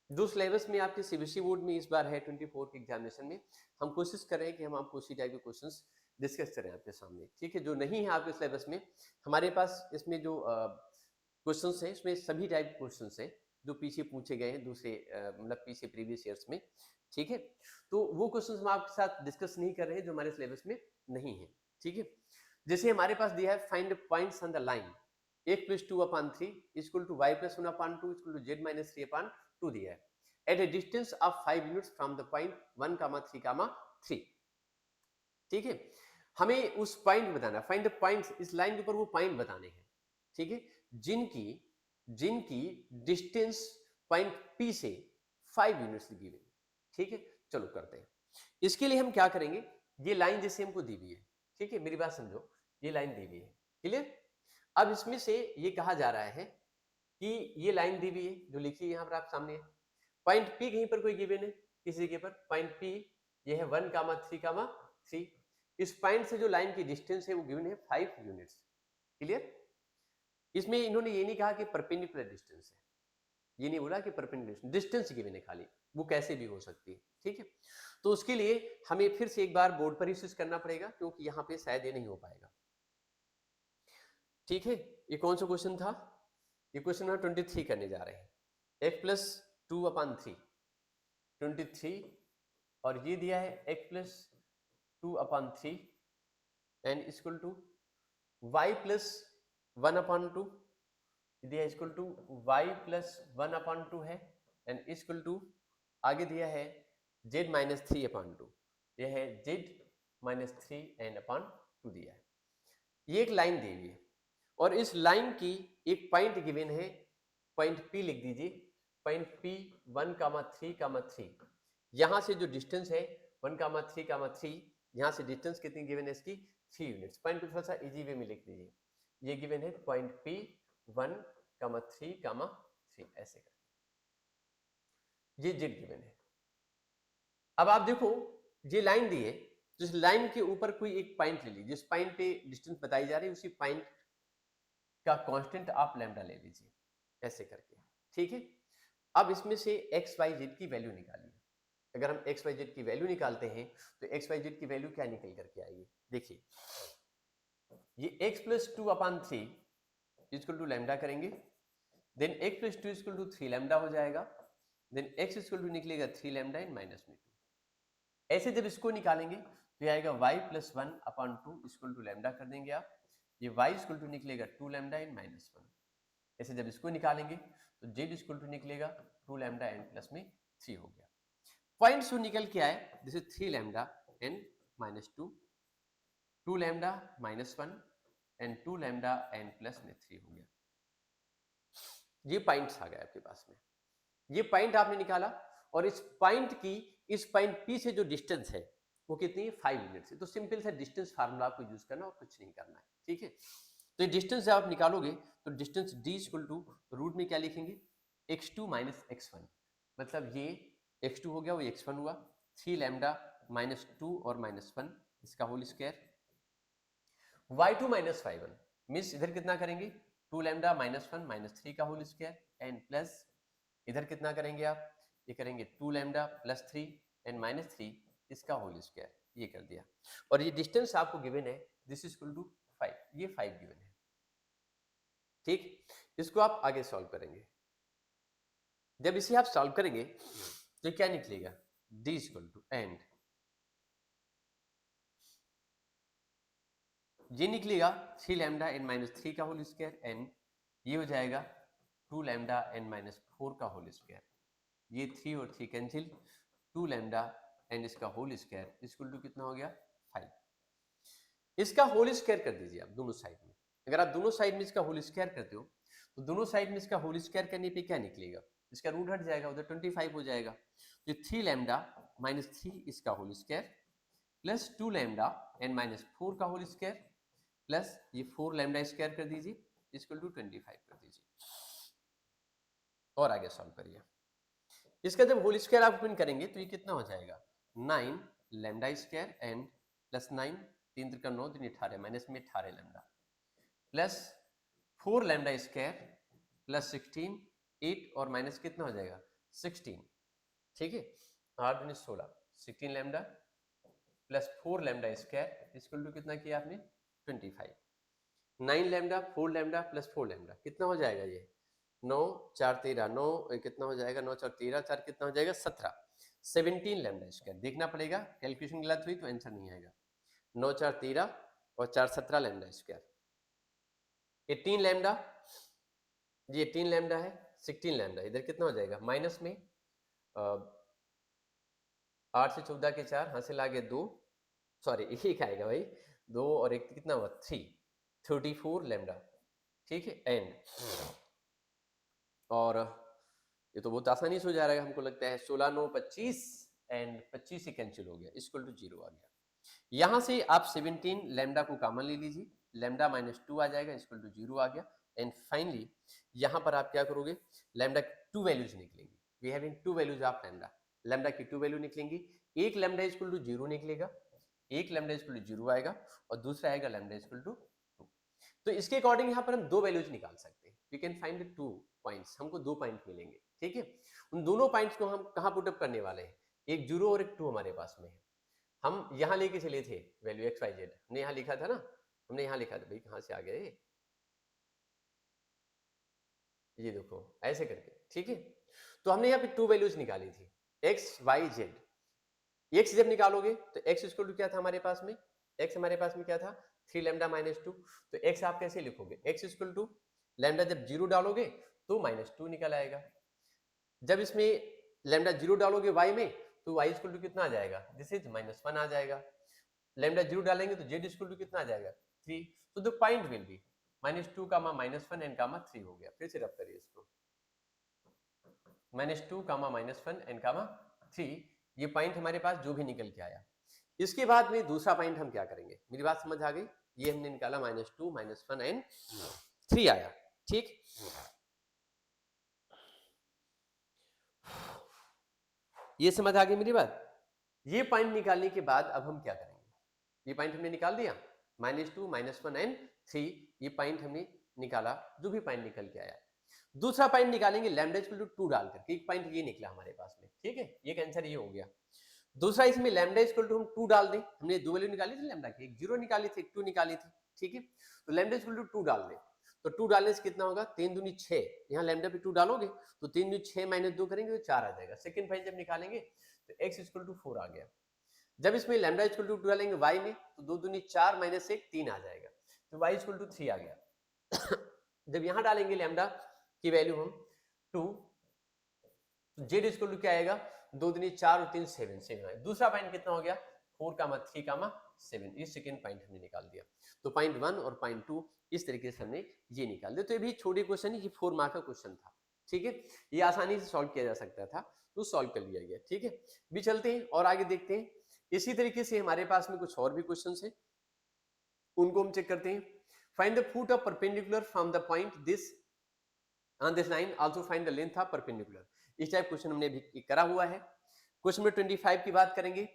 जो सिलेबस में आपके सीबीएसई बोर्ड में इस बार है 24 के एग्जामिनेशन में, हम कोशिश कर रहे हैं कि हम आपको उसी टाइप के क्वेश्चंस डिस्कस करें आपके सामने। ठीक है, जो नहीं है आपके सिलेबस में, हमारे पास इसमें जो क्वेश्चंस हैं, इसमें सभी टाइप क्वेश्चंस हैं जो पीछे पूछे गए हैं दूसरे मतलब पीछे प्रीवियस ईयर्स में। ठीक है, तो वो क्वेश्चंस हम आपके साथ डिस्कस नहीं कर रहे हैं जो हमारे सिलेबस में नहीं है। ठीक है, जैसे हमारे पास दिया है find points on the line x + 2/3 equal to y + 1/2 equal to z - 3/2 दिया है at a distance of 5 units from the point 1, 3, 3। ठीक है, हमें उस पॉइंट बताना, फाइंड द पॉइंट्स, इस लाइन के ऊपर वो पॉइंट बताने हैं। ठीक है, जिनकी जिनकी डिस्टेंस पॉइंट P से 5 यूनिट्स गिवन। ठीक है, चलो करते हैं। इसके लिए हम क्या करेंगे, ये लाइन जैसे हमको दी हुई है, ठीक है, मेरी बात समझो, ये लाइन दी हुई है, क्लियर। अब इसमें से ये कहा जा रहा है कि ये लाइन दी हुई है जो लिखी है यहाँ पर आप सामने है, पॉइंट P कहीं पर कोई गिवन है, किसी के पर पॉइंट P ये है 1, 3, 3। इस पॉइंट से जो लाइन की डिस्टेंस है वो गिवन है 5 यूनिट्स, क्लियर। इसमें इन्होंने ये नहीं कहा कि परपेंडिकुलर डिस्टेंस है, ये नहीं बोला कि परपेंडिकुलर डिस्टेंस गिवन है, खाली वो कैसे भी हो सकती है। ठीक है, तो उसके लिए हमें फिर से एक बार बोर्ड पर यूज करना पड़ेगा क्योंकि यहाँ पे शायद ये नहीं हो पाएगा। ठीक है, ये कौन सा क्वेश्चन था, ये क्वेश्चन नंबर 23 करने जा रहे हैं। x + 2/3 23 और ये दिया है x + 2/3 and equal to y + 1/2 दिया इक्वल टू y + 1/2 है एंड इक्वल टू आगे दिया है z - 3/2, यह है z - 3 एंड अपॉन 2 दिया है। ये एक लाइन दी हुई है और इस लाइन की एक पॉइंट गिवन है, पॉइंट P लिख दीजिए, पॉइंट P 1, 3, 3। यहां से जो डिस्टेंस है 1, 3, 3, यहां से डिस्टेंस कितनी गिवन है इसकी 3 यूनिट्स। पॉइंट को थोड़ा सा इजी वे में लिख दीजिए, ये गिवन है पॉइंट P 1, 3, 3 ऐसे करके, ये जेड गिवन है। अब आप देखो ये लाइन दी है, जिस लाइन के ऊपर कोई एक पॉइंट ले लीजिए, जिस पॉइंट पे डिस्टेंस बताई जा रही है उसी पॉइंट का कांस्टेंट आप लैम्डा ले लीजिए ऐसे करके। ठीक है, अब इसमें से एक्स वाई जेड की वैल्यू निकालिए। अगर हम एक्स वाई जेड की वैल्यू निकालते हैं तो एक्स वाई जेड की वैल्यू क्या निकल करके आएगी, देखिए ये x + 2/3 इक्वल टू लैम्डा करेंगे, then x + 2 equal to 3 lambda हो जाएगा, देन x इक्वल टू निकलेगा 3 लैम्डा इन -2। ऐसे जब इसको निकालेंगे तो ये आएगा y + 1/2 इक्वल टू लैम्डा कर देंगे आप, ये y इक्वल टू निकलेगा 2 लैम्डा इन -1। ऐसे जब इसको निकालेंगे तो z इक्वल टू निकलेगा 2 लैम्डा n + 3 हो गया। पॉइंट जो निकल के आए जैसे 3 lambda n -2, 2 lambda -1 and 2 lambda n + 3 हो गया। ये पॉइंट्स आ गए आपके पास में, ये पॉइंट आपने निकाला और इस पॉइंट की इस पॉइंट P से जो डिस्टेंस है वो कितनी है 5 यूनिट्स है। तो सिंपल सा डिस्टेंस फार्मूला आपको यूज करना और कुछ नहीं करना है। ठीक है, तो ये डिस्टेंस जब आप निकालोगे तो distance d equal to root में क्या लिखेंगे x2 - x1, मतलब ये x2 हो गया वो x1 हुआ, 3 लैम्डा -2 और -1 इसका whole square, y2 - y1 means इधर कितना करेंगे 2 लैम्डा -1 - 3 का होल स्क्वायर एंड प्लस इधर कितना करेंगे आप, ये करेंगे 2 लैम्डा +3 एंड -3 इसका होल स्क्वायर, ये कर दिया। और ये डिस्टेंस आपको गिवन है दिस इज इक्वल टू 5, ये 5 गिवन है। ठीक, इसको आप आगे सॉल्व करेंगे, जब इसे आप सॉल्व करेंगे तो क्या निकलेगा d इक्वल टू एंड ये निकलेगा 3 लैम्डा n -3 का होल स्क्वायर एंड ये हो जाएगा 2 लैम्डा n -4 का होल स्क्वायर, ये 3 और 3 कैंसिल, 2 लैम्डा एंड इसका होल स्क्वायर इक्वल टू कितना हो गया 5। इसका होल स्क्वायर कर दीजिए आप दोनों साइड में, अगर आप दोनों साइड में इसका होल स्क्वायर करते हो तो दोनों साइड में इसका होल स्क्वायर करने पे क्या निकलेगा, इसका रूट हट जाएगा, उधर 25 हो जाएगा, तो 3 लैम्डा -3 इसका whole square plus 2 lambda and -4 का होल स्क्वायर प्लस ये 4 लैम्डा स्क्वायर कर दीजिए इक्वल टू 25 कर दीजिए और आगे सॉल्व करिए। इसका जब होल स्क्वायर आप ओपन करेंगे तो ये कितना हो जाएगा 9 लैम्डा स्क्वायर एन प्लस 9 3 त्रिका 9 3 18 माइनस में 18 lambda plus 4 lambda square plus 16 8 और माइनस कितना हो जाएगा 16 ठीक है 8 दूनी 16 16 lambda plus 4 lambda square equal to कितना किया आपने 25 9 लैम्डा 4 लैम्डा प्लस 4 लैम्डा कितना हो जाएगा ये 9 4 13 9 कितना हो जाएगा 9 4 13 4 कितना हो जाएगा 17 17 लैम्डा स्क्वायर देखना पड़ेगा कैलकुलेशन गलत हुई तो आंसर नहीं आएगा 9 4 13 और 4 17 लैम्डा स्क्वायर 18 लैम्डा ये 18 लैम्डा है 16 लैम्डा इधर कितना हो जाएगा माइनस में 8 से 14 के 4 हासिल आ गया 2 सॉरी एक आएगा भाई 2 और एक कितना हुआ 3 34 लैम्डा ठीक है एंड और ये तो बहुत आसानी से हो जा रहा है हमको लगता है 16 9 25 एंड 25 से कैंसिल हो गया इक्वल टू 0 आ गया यहां से आप 17 लैम्डा को कॉमन ले लीजिए लैम्डा -2 आ जाएगा इक्वल टू 0 आ गया एंड फाइनली यहां पर आप क्या करोगे लैम्डा की 2 वैल्यूज निकलेंगी we having 2 values of lambda lambda की 2 वैल्यू निकलेंगी एक लैम्डा इक्वल टू 0 निकलेगा एक लैम्डा इक्वल टू 0 आएगा और दूसरा आएगा लैम्डा इक्वल टू 2 तो इसके अकॉर्डिंग यहां पर हम 2 वैल्यूज निकाल सकते हैं वी कैन फाइंड 2 पॉइंट्स हमको 2 पॉइंट मिलेंगे ठीक है उन दोनों पॉइंट्स को हम कहां पुट अप करने वाले हैं एक 0 और एक 2 हमारे पास में है हम यहां लेके चले the value x y Z हमने यहां लिखा था ना हमने यहां लिखा था भाई कहां से आ गए ये देखो ऐसे करके ठीक है तो हमने यहाँ पे 2 वैल्यूज निकाली थी एक्स वाई जेड एक्स जब निकालोगे तो एक्स इक्वल टू क्या था हमारे पास में एक्स हमारे पास में क्या था 3 लैम्डा -2 तो एक्स आप कैसे लिखोगे एक्स इक्वल टू लैम्डा जब 0 डालोगे तो -2 निकल आएगा जब इसमें लैम्डा 0 डालोगे वाई में तो वाई इक्वल टू कितना आ जाएगा दिस इज -1 आ जाएगा लैम्डा 0 डालेंगे तो जेड इक्वल टू कितना आ जाएगा 3 तो the point will be -2 comma -1 and comma 3 हो गया फिर से रब करिए इसको -2 कामा -1 एंड कामा 3 ये पॉइंट हमारे पास जो भी निकल के आया इसके बाद में दूसरा पॉइंट हम क्या करेंगे मेरी बात समझ आ गई ये हमने निकाला -2 -1 एंड 3 आया ठीक ये समझ आ गई मेरी बात ये पॉइंट निकालने के बाद अब हम क्या करेंगे ये पॉइंट हमने निकाल दिया -2 -1 एंड 3 ये पॉइंट हमने निकाला जो भी पॉइंट निकल के आया दूसरा पॉइंट निकालेंगे लैम्डा इक्वल टू 2 डालकर एक पॉइंट ये निकला हमारे पास में ठीक है ये आंसर ये हो गया दूसरा इसमें लैम्डा इक्वल टू हम 2 डाल दें हमने दो वैल्यू निकाली थी लैम्डा की एक 0 निकाली थी एक 2 निकाली थी ठीक है तो लैम्डा इक्वल टू 2 डाल दें तो 2 डालने से कितना होगा 3 दूनी 6 यहाँ लैम्डा पे 2 डालोगे तो 3 दूनी 6 माइनस 2 करेंगे तो 4 आ जाएगा सेकंड पॉइंट जब निकालेंगे तो x इक्वल टू 4 आ गया जब इसमें लैम्डा इक्वल टू 2 डालेंगे y में तो 2 दूनी 4 माइनस 1 3 आ जाएगा तो y इक्वल टू 3 आ गया जब यहाँ डालेंगे लैम्डा की वैल्यू हम 2 तो z इक्वल टू क्या आएगा 2 दूनी 4 और 3 7 7 आएगा दूसरा पॉइंट कितना हो गया 4 कामा 3 कामा 7 ये सेकंड पॉइंट हमने निकाल दिया तो पॉइंट 1 और पॉइंट 2 इस तरीके से हमने ये निकाल दिया तो ये भी छोटे क्वेश्चन ये 4 मार्क का क्वेश्चन था ठीक है ये आसानी से सॉल्व किया जा सकता था तो सॉल्व कर लिया गया ठीक है भी चलते हैं और आगे देखते हैं इसी तरीके से हमारे पास में कुछ और भी क्वेश्चन है उनको हम चेक करते हैं find the foot of perpendicular from the point this on this line also find the length of perpendicular इस टाइप क्वेश्चन हमने अभी करा हुआ है क्वेश्चन नंबर 25 की बात करेंगे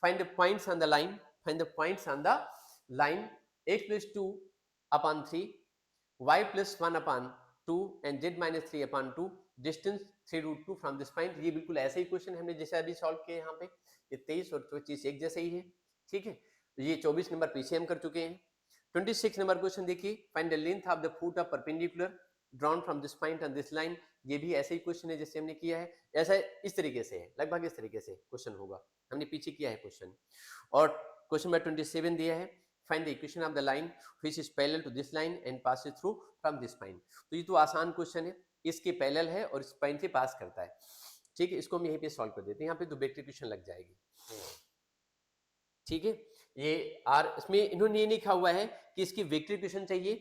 find the points on the line find the points on the line x plus 2 upon 3 y plus 1 upon 2 and z minus 3 upon 2 distance 3 root 2 from this point ये बिल्कुल ऐसे ही क्वेश्चन हमने जैसे अभी सॉल्व किए यहाँ पे ये 23 और 25 एक जैसे ही है ठीक है ये 24 नंबर पीछे हम कर चुके हैं 26 नंबर क्वेश्चन देखिए find the length of the foot of perpendicular drawn from this point on this line ये भी ऐसे ही क्वेश्चन है जैसे हमने किया है ऐसा इस तरीके से है लगभग इस तरीके से क्वेश्चन होगा हमने पीछे किया है क्वेश्चन और क्वेश्चन नंबर 27 दिया है find the equation of the line which is parallel to this line and passes through from this point तो ये तो आसान क्वेश्चन है इसके पैरेलल है और इस पॉइंट से पास करता है ठीक है इसको हम यहीं पे सॉल्व कर देते हैं यहाँ पे तो वेक्टर इक्वेशन लग जाएगी ठीक है ये आर इसमें इन्होंने ये लिखा हुआ है कि इसकी वेक्टर इक्वेशन चाहिए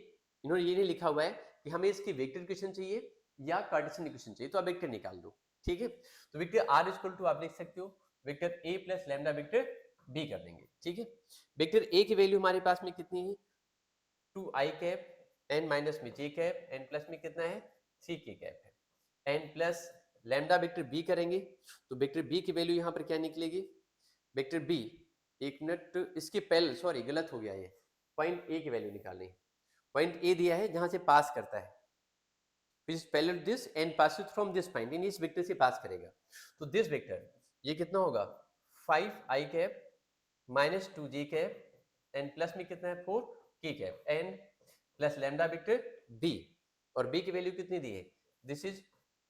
इन्होंने ये नहीं लिखा हुआ है कि हमें इसकी वेक्टर इक्वेशन चाहिए या कार्टेशियन इक्वेशन चाहिए तो आप वेक्टर निकाल दो ठीक है तो वेक्टर आर इक्वल टू आप लिख सकते हो vector a plus lambda vector b कर देंगे, ठीक है। वेक्टर ए की वैल्यू हमारे पास में कितनी है, 2i कैप, एन माइनस में जे कैप, एन प्लस में कितना है 3k कैप है, and plus lambda vector b करेंगे तो वेक्टर बी की वैल्यू यहाँ पर क्या निकलेगी, वेक्टर बी, एक मिनट इसके पहले, सॉरी गलत हो गया, ये पॉइंट ए की वैल्यू निकालनी है। पॉइंट ए दिया है जहां से पास करता है, which parallel this and passes from this point, इन इस वेक्टर से पास करेगा, तो दिस वेक्टर ये कितना होगा 5i cap minus 2j cap and plus में कितना है 4k cap and plus lambda vector b, और b की वैल्यू कितनी दी है, this is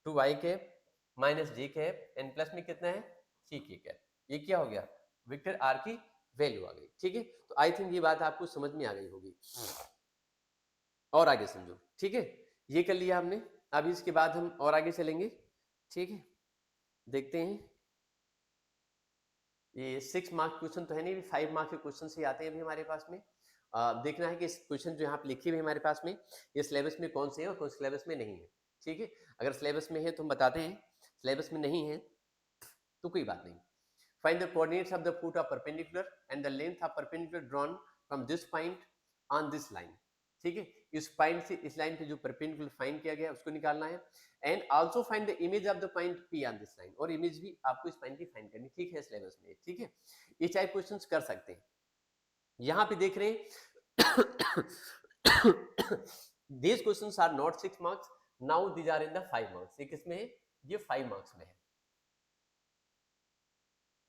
2i cap minus j cap and plus में कितना है 3k कैप, ये क्या हो गया वेक्टर r की वैल्यू आ गई, ठीक है। तो आई थिंक ये बात आपको समझ में आ गई होगी, और आगे समझो, ठीक है। ये कर लिया हमने, अभी इसके बाद हम और आगे चलेंगे, ठीक है। देखते हैं, ये 6 मार्क क्वेश्चन तो है नहीं, 5 मार्क के क्वेश्चन से आते हैं अभी हमारे पास में। देखना है कि क्वेश्चन जो यहाँ पे लिखे हुए हमारे पास में ये सिलेबस में कौन से हैं और कौन सिलेबस में नहीं है, ठीक है। अगर सिलेबस में है तो हम बताते हैं, सिलेबस में नहीं है तो कोई बात नहीं। Find the coordinates of the foot of perpendicular and the length of perpendicular drawn from this point on this line, ठीक है। इस पॉइंट से इस लाइन पे जो परपेंडिकुलर फाइंड किया गया उसको निकालना है, and also find the image of the point P on this line, और इमेज भी आपको इस पॉइंट की फाइंड करनी, ठीक है, सिलेबस में, ठीक है। ये चाहे क्वेश्चंस कर सकते हैं, यहां पे देख रहे हैं these questions are not 6 marks, now these are in the 5 marks, ये किसमें है, ये 5 मार्क्स में है।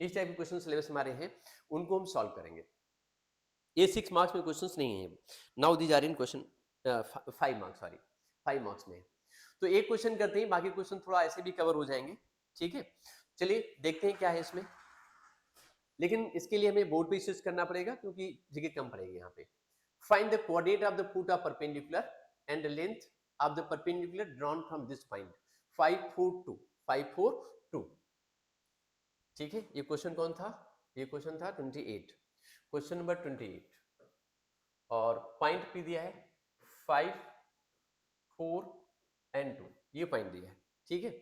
इस टाइप के क्वेश्चन सिलेबस हमारे हैं, उनको हम सॉल्व करेंगे, ये 6 मार्क्स में क्वेश्चंस नहीं है, now these are in question 5 marks, sorry 5 marks में है। तो एक क्वेश्चन करते हैं, बाकी क्वेश्चन थोड़ा ऐसे भी कवर हो जाएंगे, ठीक है। चलिए देखते हैं क्या है इसमें, लेकिन इसके लिए हमें बोर्ड पे सर्च करना पड़ेगा क्योंकि जगह कम पड़ेगी यहाँ पे। Find the coordinate of the foot of perpendicular and the length of the perpendicular drawn from this point 5 4 2 5 4 2, ठीक है। ये क्वेश्चन कौन था, ये क्वेश्चन था 28, क्वेश्चन नंबर 28, और पॉइंट पी दिया है 5 4 एंड 2, ये पॉइंट दिया है, ठीक है।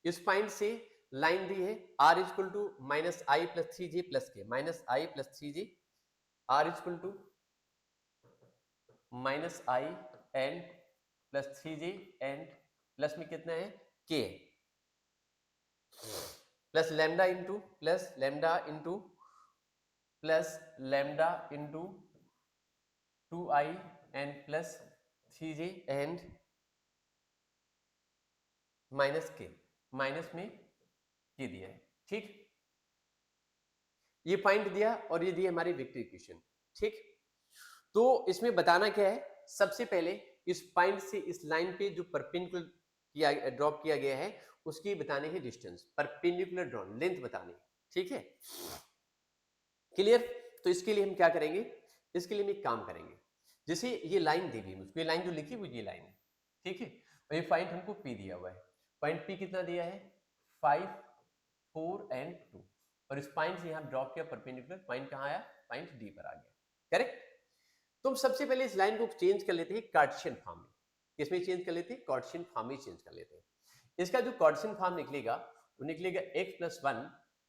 इस पॉइंट से लाइन दी है r equal to minus i plus 3j plus k, minus i plus 3j, r equal to minus i and plus 3j and plus में कितना है k, plus lambda into plus lambda into plus lambda into 2i and plus 3j and minus k, minus में के दिया है, ठीक। ये point दिया और ये दिया हमारी वेक्टर इक्वेशन, ठीक। तो इसमें बताना क्या है, सबसे पहले इस पॉइंट से इस लाइन पे जो परपेंडिकुलर किया ड्रॉप किया गया है उसकी बताने है डिस्टेंस, परपेंडिकुलर ड्रॉन लेंथ बतानी, ठीक है, क्लियर। तो इसके लिए हम क्या करेंगे, इसके लिए हम एक काम करेंगे, जैसे ये लाइन दी हुई मुझको, ये लाइन जो लिखी हुई ये लाइन है, ठीक है, और ये पॉइंट हमको पी दिया हुआ है, पॉइंट पी कितना दिया है 5 4 एंड 2, और इस पॉइंट से यहाँ ड्रॉप किया परपेंडिकुलर, पॉइंट कहाँ आया, पॉइंट डी पर आ गया, करेक्ट। तो हम सबसे पहले इस लाइन को चेंज कर लेते हैं कार्टेशियन फॉर्म में, किसमें चेंज कर लेते हैं, कार्टेशियन फॉर्म में चेंज कर लेते हैं। इसका जो कार्टेशियन फॉर्म निकलेगा वो निकलेगा x प्लस 1,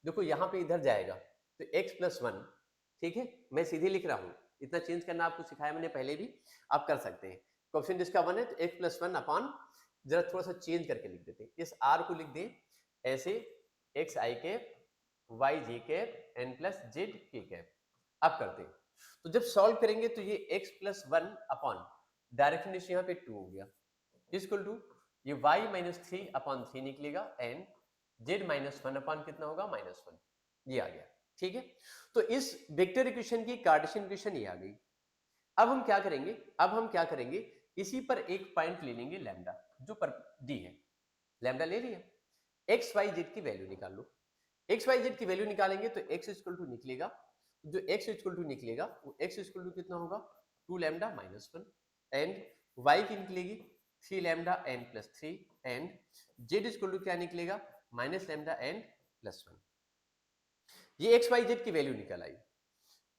देखो यहाँ पे इधर जाएगा तो x प्लस 1, ठीक है, मैं सीधे लिख रहा हूँ, इतना चेंज करना आपको सिखाया मैंने पहले भी, आप कर सकते हैं। कोएफिशिएंट इसका 1 है तो x प्लस 1 अपॉन, जरा थोड़ा सा चेंज करके लिख देते हैं, इस r को लिख दें ऐसे x i cap y j cap n plus z k cap, अब करते हैं। तो जब सॉल्व करेंगे तो ये x प्लस 1 अपॉन डायरेक्शन यहाँ पे 2 हो गया, इक्वल टू ये y माइनस 3 अपॉन 3 निकलेगा एंड z माइनस 1 अपॉन कितना होगा माइनस 1, ये आ गया, ठीक है। तो इस वेक्टर इक्वेशन की कार्टेशियन इक्वेशन ये आ गई। अब हम क्या करेंगे, अब हम क्या करेंगे, इसी पर एक पॉइंट ले लेंगे लैम्डा, जो पर डी है, लैम्डा ले लिया, एक्स वाई जेड की वैल्यू निकाल लो, एक्स वाई जेड की वैल्यू निकालेंगे तो एक्स इक्वल टू निकलेगा, जो एक्स इक्वल टू निकलेगा वो एक्स इक्वल टू कितना होगा 2 लैम्डा माइनस 1, एंड वाई की निकलेगी 3 lambda and plus 3, and z equal to क्या निकलेगा माइनस लैम्डा एन प्लस 1। ये एक्स वाई जेड की वैल्यू निकल आई।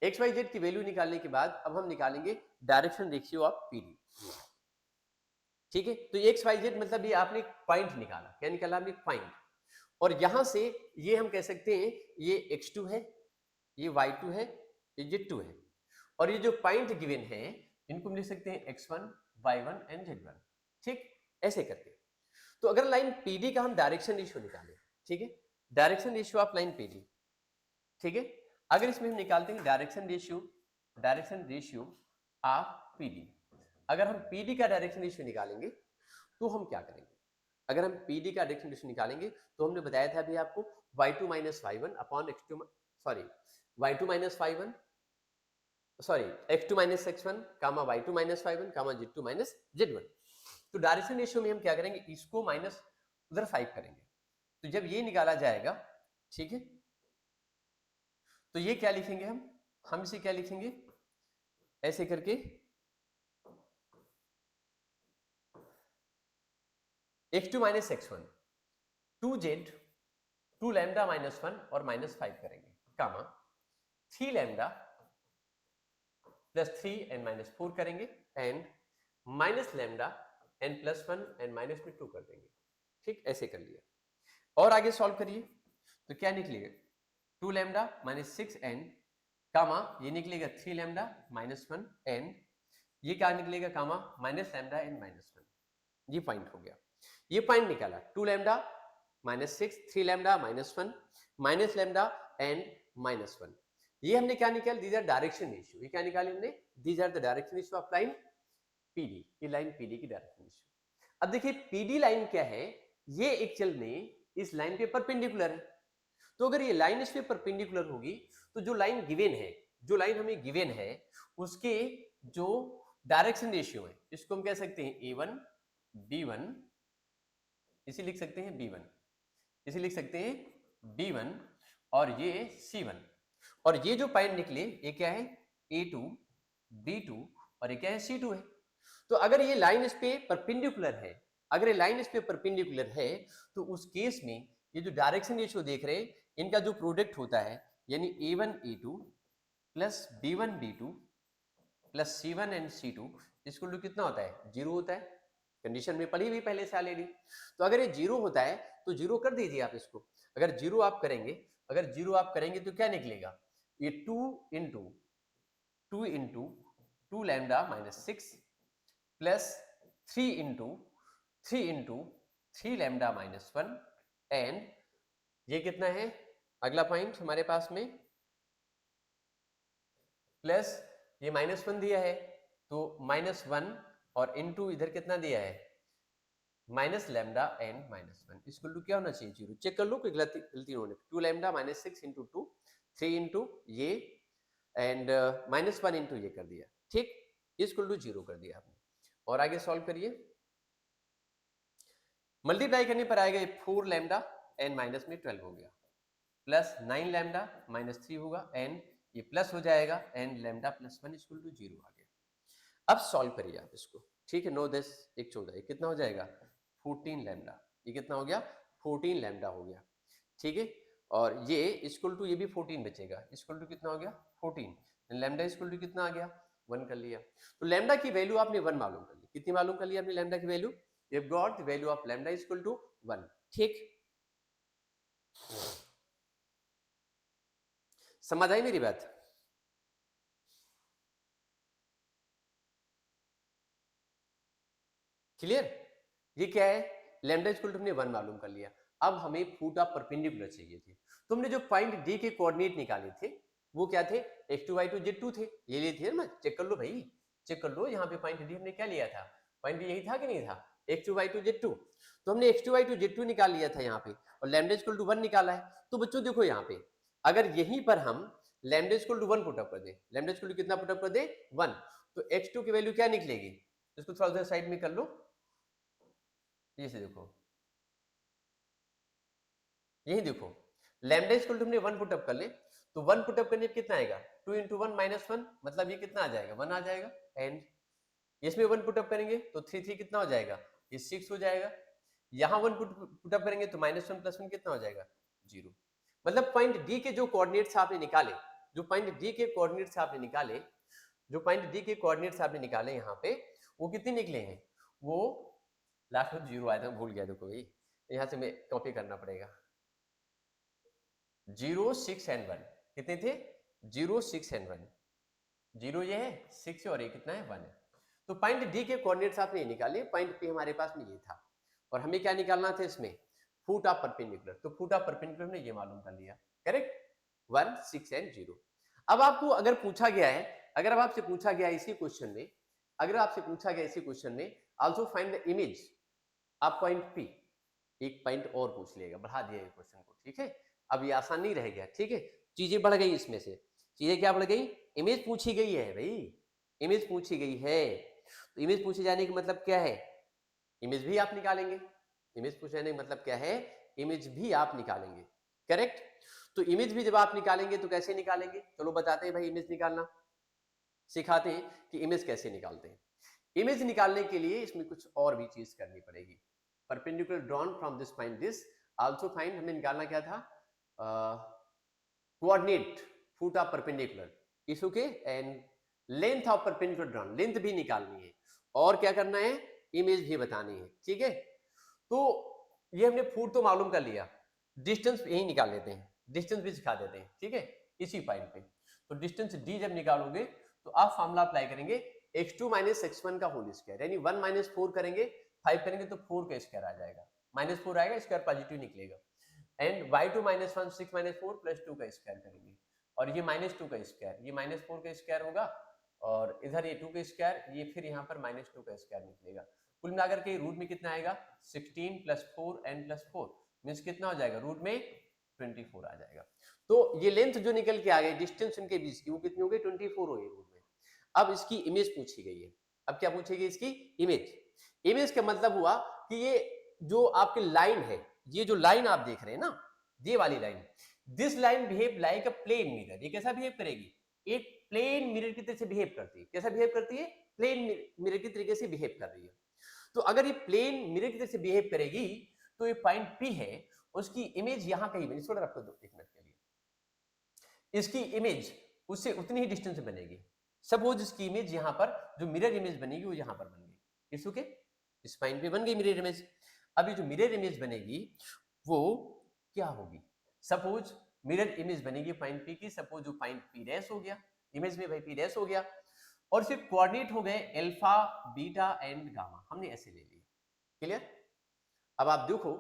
एक्स वाई जेड की वैल्यू निकालने के बाद अब हम निकालेंगे डायरेक्शन रेशियो ऑफ पीडी, ठीक है। तो एक्स वाई जेड मतलब ये आपने पॉइंट निकाला, क्या निकाला आपने पॉइंट, और यहां से ये हम कह सकते हैं ये x2 है, ये y2 है, ये z2 है, और ये जो पॉइंट गिवन है इनको हम लिख सकते हैं x1, y1 एंड z1। ठीक, ऐसे करके। तो अगर लाइन PD का हम डायरेक्शन रेशियो निकालें, ठीक है, direction ratio of line PD, ठीक है, अगर इसमें हम निकालते हैं डायरेक्शन रेशियो ऑफ PD, अगर हम PD का डायरेक्शन रेशियो निकालेंगे तो हम क्या करेंगे? अगर हम PD का डायरेक्शन रेशियो निकालेंगे तो हमने बताया था अभी आपको y2 minus y1 upon x2, sorry y2 minus y1, sorry x2 minus x1 कामा y2 माइनस y1 कामा z2 माइनस z1। तो डायरेक्शन रेशियो में हम क्या करेंगे, इसको माइनस उधर 5 करेंगे, तो जब ये निकाला जाएगा, ठीक है, तो ये क्या लिखेंगे हम इसे क्या लिखेंगे, ऐसे करके x2 minus x1 2z 2 lambda minus 1 और माइनस 5 करेंगे, कामा 3 लैम्डा प्लस 3 एंड माइनस 4 करेंगे, and minus lambda and plus 1 and minus में 2 कर देंगे। ठीक, ऐसे कर लिया। और आगे सॉल्व करिए तो क्या निकलेगा, 2 लैम्डा माइनस 6 एंड कामा ये निकलेगा 3 लैम्डा माइनस 1 एंड ये क्या निकलेगा, comma minus lambda and minus 1। ये पॉइंट हो गया, ये पॉइंट निकाला, 2 lambda minus 6, 3 lambda minus 1 minus lambda and minus 1। ये हमने क्या निकाला, दीज आर डायरेक्शन रेशियो। ये क्या निकाले हमने, these are the direction ratio of line PD, ये लाइन PD की डायरेक्शन रेशियो। अब देखिए PD लाइन क्या है, ये एक्चुअल में इस लाइन पे परपेंडिकुलर है। तो अगर ये लाइन इस पे परपेंडिकुलर होगी तो जो लाइन गिवन है, जो लाइन हमें गिवन है उसके जो डायरेक्शन रेशियो है, इसको हम कह सकते हैं A1 B1, इसे लिख सकते हैं B1, इसे लिख सकते हैं B1, और ये C1, और ये जो पॉइंट निकले ये क्या है, A2 B2, और ये क्या है, C2 है। तो अगर ये लाइन इस पे परपेंडिकुलर है, अगर ये लाइन इस पे परपेंडिकुलर है, तो उस केस में ये जो डायरेक्शन रेशियो देख रहे हैं इनका जो प्रोडक्ट होता है, यानी A1 A2 plus B1 B2 plus C1 and C2 इसको कितना होता है, 0 होता है। कंडीशन में पढ़ी हुई पहले से ऑलरेडी। तो अगर ये 0 होता है तो 0 कर दीजिए आप इसको। अगर 0 आप करेंगे, अगर 0 आप करेंगे तो क्या निकलेगा, ये 2 into 2 lambda minus 6 plus 3 into 3 lambda minus 1 and ये कितना है, अगला पॉइंट हमारे पास में, प्लस ये माइनस 1 दिया है तो माइनस 1 और इंटू इधर कितना दिया है, minus lambda and minus 1 equal to क्या होना चाहिए, 0। चेक कर लो कोई गलती होने। 2 लैम्डा माइनस 6 इंटू 2, 3 इंटू ये एंड माइनस 1 इंटू ये कर दिया, ठीक, इक्वल टू 0 कर दिया आपने। और आगे सॉल्व करिए, मल्टीप्लाई करने पर आएगा 4 लैम्डा एंड माइनस में 12 हो गया, प्लस 9 लैम्डा माइनस 3 होगा एंड ये प्लस हो जाएगा and lambda plus 1 equal to 0 आ गया। अब सॉल्व करिए आप इसको, ठीक है, 9 10 1 14, ये कितना हो जाएगा, 14 लैम्डा, ये कितना हो गया, 14 लैम्डा हो गया, ठीक है। और ये इक्वल टू ये भी 14 बचेगा, इक्वल टू कितना हो गया, 14, लैम्डा इक्वल टू कितना आ गया, 1 कर लिया। तो लैम्डा की वैल्यू आपने 1 मालूम कर ली, कितनी मालूम कर ली आपने लैम्डा की value, you have got the value of lambda equal to 1, ठीक। समझ आई मेरी बात, क्लियर। ये क्या है, लैम्डा इक्वल टू हमने 1 मालूम कर लिया। अब हमें फुट ऑफ परपेंडिकुलर चाहिए थे। तुमने जो पॉइंट डी के कोऑर्डिनेट निकाले थे वो क्या थे, x2 y2 z2 थे, ये लिए थे ना, चेक कर लो भाई, चेक कर लो, यहाँ पे पॉइंट डी हमने क्या लिया था, पॉइंट डी यही था कि नहीं था, x2 y2 z2। तो हमने x2 y2 z2 निकाल लिया था यहाँ पे, और लैम्डा इक्वल टू 1 निकाला है। तो बच्चों देखो यहाँ पे अगर यहीं पर हम लैम्डा इक्वल टू 1 पुटअप कर दे, लैम्डा इक्वल टू कितना पुटअप कर दे, 1, तो x2 की वैल्यू क्या निकलेगी, इसको थोड़ा सा साइड में कर लो, ये से देखो, यही देखो, लैम्डा इक्वल टू हमने 1 पुटअप कर ले, तो 1 पुटअप करने पर कितना आएगा, 2 इंटू 1 माइनस 1, मतलब ये कितना आ जाएगा, 1 आ जाएगा। एंड इसमें 1 पुटअप करेंगे तो 3 3 कितना हो जाएगा, ये 6 हो जाएगा। यहाँ 1 पुटअप करेंगे तो माइनस 1 प्लस 1 कितना हो जाएगा, 0। मतलब पॉइंट डी के जो कोऑर्डिनेट्स आपने निकाले, जो पॉइंट डी के कोऑर्डिनेट्स आपने निकाले, जो पॉइंट डी के कोऑर्डिनेट्स आपने निकाले यहाँ पे, वो कितने निकले हैं, वो लास्ट में 0 आया था, भूल गया, देखो भाई यहाँ से मैं कॉपी करना पड़ेगा, 0 6 एंड 1 कितने थे 0 6 एंड 1 0 ये है 6 और ये कितना है 1 है। तो पॉइंट डी के कोऑर्डिनेट्स आपने ये निकाले, पॉइंट पी हमारे पास में ये था और हमें क्या निकालना था इसमें फुट ऑफ परपेंडिकुलर, तो फुट ऑफ परपेंडिकुलर हमने ये मालूम कर लिया, करेक्ट 1 6 एंड 0। अब आपको अगर पूछा गया है, अगर अब आपसे पूछा गया है इसी क्वेश्चन में, अगर आपसे पूछा गया इसी क्वेश्चन में also find the image of point P, एक पॉइंट और पूछ लेगा, बढ़ा दिया क्वेश्चन को, ठीक है। अब ये आसान नहीं रह गया, ठीक है, चीजें बढ़ गई इसमें से, चीजें क्या बढ़ गई, इमेज पूछी गई है भाई, इमेज पूछी गई है, तो इमेज पूछे जाने का मतलब क्या है, इमेज भी आप निकालेंगे, इमेज पूछे जाने का मतलब क्या है, इमेज भी आप निकालेंगे, करेक्ट। तो इमेज भी जब आप निकालेंगे तो कैसे निकालेंगे, चलो बताते हैं भाई इमेज निकालना, सिखाते हैं कि इमेज कैसे निकालते हैं। इमेज निकालने के लिए इसमें कुछ और भी चीज करनी पड़ेगी। Perpendicular drawn from this point this also find, हमें निकालना क्या था, कोऑर्डिनेट फुट ऑफ परपेंडिकुलर इस okay and length of perpendicular drawn, length भी निकालनी है और क्या करना है, इमेज भी बतानी है, ठीक है। तो ये हमने फुट तो मालूम कर लिया, डिस्टेंस यही निकाल लेते हैं, डिस्टेंस भी सिखा देते हैं, ठीक है, इसी पॉइंट पे। तो डिस्टेंस डी जब निकालोगे तो आप फॉर्मूला अप्लाई करेंगे x2 माइनस x1 का होल स्क्वायर, यानी 1 माइनस 4 करेंगे 5 करेंगे तो 4 का स्क्वायर आ जाएगा, माइनस 4 आएगा, स्क्वायर पॉजिटिव निकलेगा, and y2 minus 1 6 minus 4 plus 2 का स्क्वायर करेंगे, और ये माइनस 2 का स्क्वायर, ये माइनस 4 का स्क्वायर होगा, और इधर ये 2 का स्क्वायर, ये फिर यहाँ पर माइनस 2 का स्क्वायर निकलेगा, कुल मिलाकर के रूट में कितना आएगा 16 प्लस 4 एन प्लस 4 मीन्स कितना हो जाएगा, रूट में 24 आ जाएगा। तो ये लेंथ जो निकल के आ गई डिस्टेंस उनके बीच की वो कितनी हो गई 24 हो गई रूट में। अब इसकी इमेज पूछी गई है, अब क्या पूछेगी इसकी इमेज, इमेज का मतलब हुआ कि ये जो आपकी लाइन है, ये जो लाइन आप देख रहे हैं ना, ये वाली line, this line behave like a plane mirror, ये कैसा बिहेव करेगी, एक प्लेन मिरर की तरह से बिहेव करती है, कैसा बिहेव करती है, प्लेन मिरर की तरीके से बिहेव कर रही है। तो अगर ये प्लेन मिरर की तरह से बिहेव करेगी तो ये पॉइंट पी है, उसकी इमेज यहां कहीं बनी, थोड़ा रखो दो एक मिनट के लिए, इसकी इमेज उससे उतनी ही डिस्टेंस बनेगी, सपोज इसकी इमेज यहां पर जो मिरर इमेज बनेगी वो यहां पर बन गई, इस ओके, इस पॉइंट पे बन गई मिरर इमेज। अब ये जो मिरर इमेज बनेगी वो क्या होगी, सपोज मिरर इमेज बनेगी पॉइंट पी की, सपोज जो पॉइंट पी डैश हो गया, इमेज में भाई पी डैश हो गया, और सिर्फ कोऑर्डिनेट हो गए अल्फा बीटा एंड गामा, हमने ऐसे ले लिए, क्लियर। अब आप देखो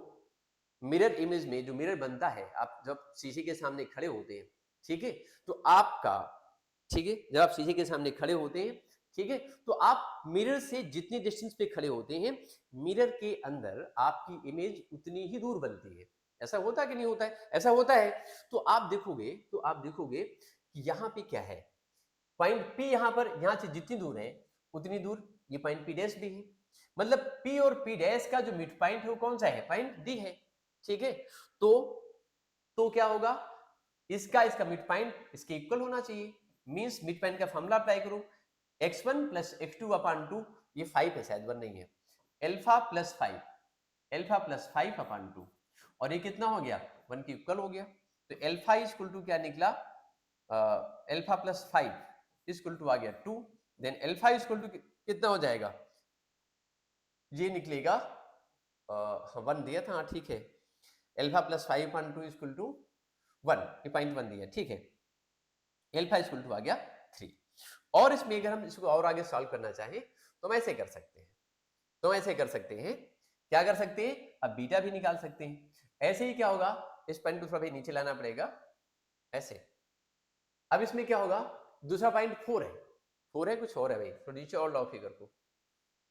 मिरर इमेज में जो मिरर बनता है, आप जब शीशे के सामने खड़े होते हैं, ठीक है, तो आपका, ठीक है, जब आप शीशे के सामने खड़े होते हैं, ठीक है, तो आप मिरर से जितनी डिस्टेंस पे खड़े होते हैं, मिरर के अंदर आपकी इमेज उतनी ही दूर बनती है, ऐसा होता है कि नहीं होता है, ऐसा होता है। तो आप देखोगे कि यहाँ पे क्या है, पॉइंट पी यहां पर, यहां से जितनी दूर है उतनी दूर ये पॉइंट पी डैश भी है, मतलब पी और पी डैश का जो मिड पॉइंट है वो कौन सा है, पॉइंट डी है, ठीक है। तो क्या होगा, इसका मिड पॉइंट इसके इक्वल होना चाहिए, मींस मिड पॉइंट का फॉर्मूला अप्लाई करो, x1 प्लस x2 अपान 2, ये 5 है शायद 1 नहीं है, alpha plus 5, alpha plus 5 upon 2, और ये कितना हो गया 1 के इक्वल हो गया, तो अल्फा इज इक्वल टू क्या निकला, alpha plus 5 is equal to आ गया 2, then alpha is equal to कितना हो जाएगा, ये निकलेगा 1 दिया था, हाँ ठीक है, alpha plus 5 upon 2 is equal to 1, ये पॉइंट 1 दिया, ठीक है, अल्फा इज इक्वल टू आ गया 3। और इसमें अगर हम इसको और आगे सॉल्व करना चाहें तो हम ऐसे कर सकते हैं, तो ऐसे कर सकते हैं, क्या कर सकते हैं, अब बीटा भी निकाल सकते हैं, ऐसे ही क्या होगा, इस पॉइंट को थोड़ा भी नीचे लाना पड़ेगा ऐसे। अब इसमें क्या होगा, दूसरा पॉइंट 4 है, 4 है कुछ और है भाई, तो नीचे और लाओ फिगर को,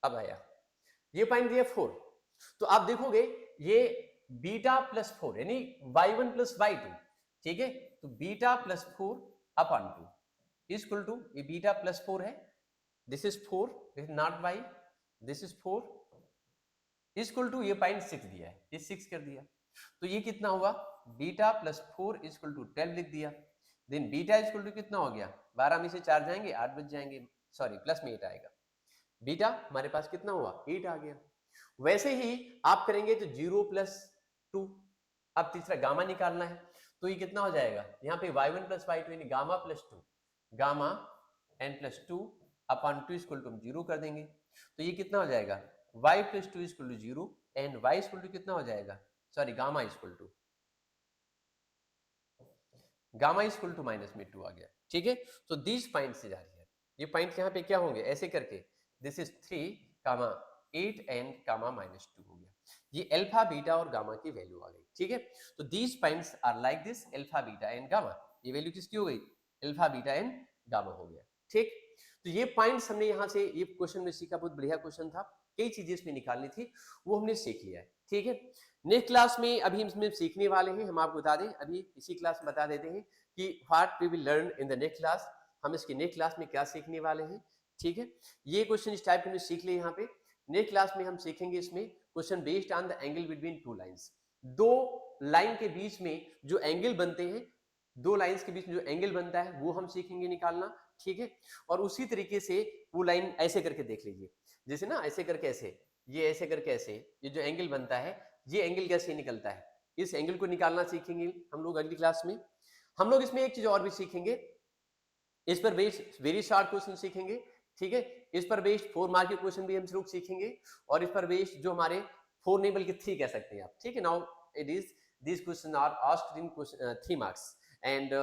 अब आया ये पॉइंट दिया 4, तो आप देखोगे ये बीटा प्लस 4 यानी y1 प्लस y2, ठीक है, तो beta plus 4 upon 2 equal to, ये बीटा प्लस 4 है, this is 4, this is not y, this is 4 equal to, ये पॉइंट 6 दिया है, ये 6 कर दिया, तो ये कितना हुआ, बीटा प्लस 4 इक्वल टू 12 लिख दिया, देन बीटा इक्वल टू कितना हो गया, 12 में से 4 जाएंगे 8 बच जाएंगे, सॉरी प्लस में 8 आएगा, बीटा हमारे पास कितना हुआ 8 आ गया। वैसे ही आप करेंगे तो 0 प्लस 2, अब तीसरा गामा निकालना है, तो ये कितना हो जाएगा, यहाँ पे y1 प्लस y2 यानी gamma plus 2, gamma n plus 2 upon 2 equal to हम 0 कर देंगे, तो ये कितना हो जाएगा y plus 2 equal to 0 and y equal to कितना हो जाएगा, sorry gamma equal to gamma is equal to minus में 2 आ गया, ठीक है। तो दिस पॉइंट से जा रही है, ये पॉइंट यहाँ पे क्या होंगे ऐसे करके, this is 3 comma 8 and comma minus 2 हो गया। ये अल्फा बीटा और गामा की वैल्यू आ गई, ठीक है। तो these points are like this, alpha beta and gamma. ये वैल्यू किसकी हो गई, अल्फा बीटा एंड गामा हो गया, ठीक। तो ये पॉइंट्स हमने यहाँ से ये क्वेश्चन में सीखा, बहुत बढ़िया क्वेश्चन था, कई चीजें इसमें निकालनी थी, वो हमने सीख लिया है, ठीक है। नेक्स्ट क्लास में अभी इसमें सीखने वाले हैं, हम आपको बता दें, अभी इसी क्लास में बता देते हैं कि what we will learn in the next class, हम इसकी नेक्स्ट क्लास में क्या सीखने वाले हैं, ठीक है। ये क्वेश्चन इस टाइप के हमने सीख लिए यहाँ पे। नेक्स्ट क्लास में हम सीखेंगे इसमें question based on the angle between two lines, दो लाइन के बीच में जो एंगल बनते हैं, दो लाइंस के बीच में जो एंगल बनता है वो हम सीखेंगे निकालना, ठीक है। और उसी तरीके से वो लाइन ऐसे करके देख लीजिए, जैसे ना ऐसे करके ऐसे, ये ऐसे करके ऐसे, ये जो एंगल बनता है ये एंगल कैसे निकलता है, इस एंगल को निकालना सीखेंगे हम लोग अगली क्लास में। हम लोग इसमें एक चीज और भी सीखेंगे, इस पर बेस्ड वेरी शार्ट क्वेश्चन सीखेंगे, ठीक है। इस पर बेस्ड 4 मार्क के क्वेश्चन भी हम लोग सीखेंगे, और इस पर बेस्ड जो हमारे 4 नहीं बल्कि 3 कह सकते हैं आप, ठीक है। Now it is this question are asked in 3 marks and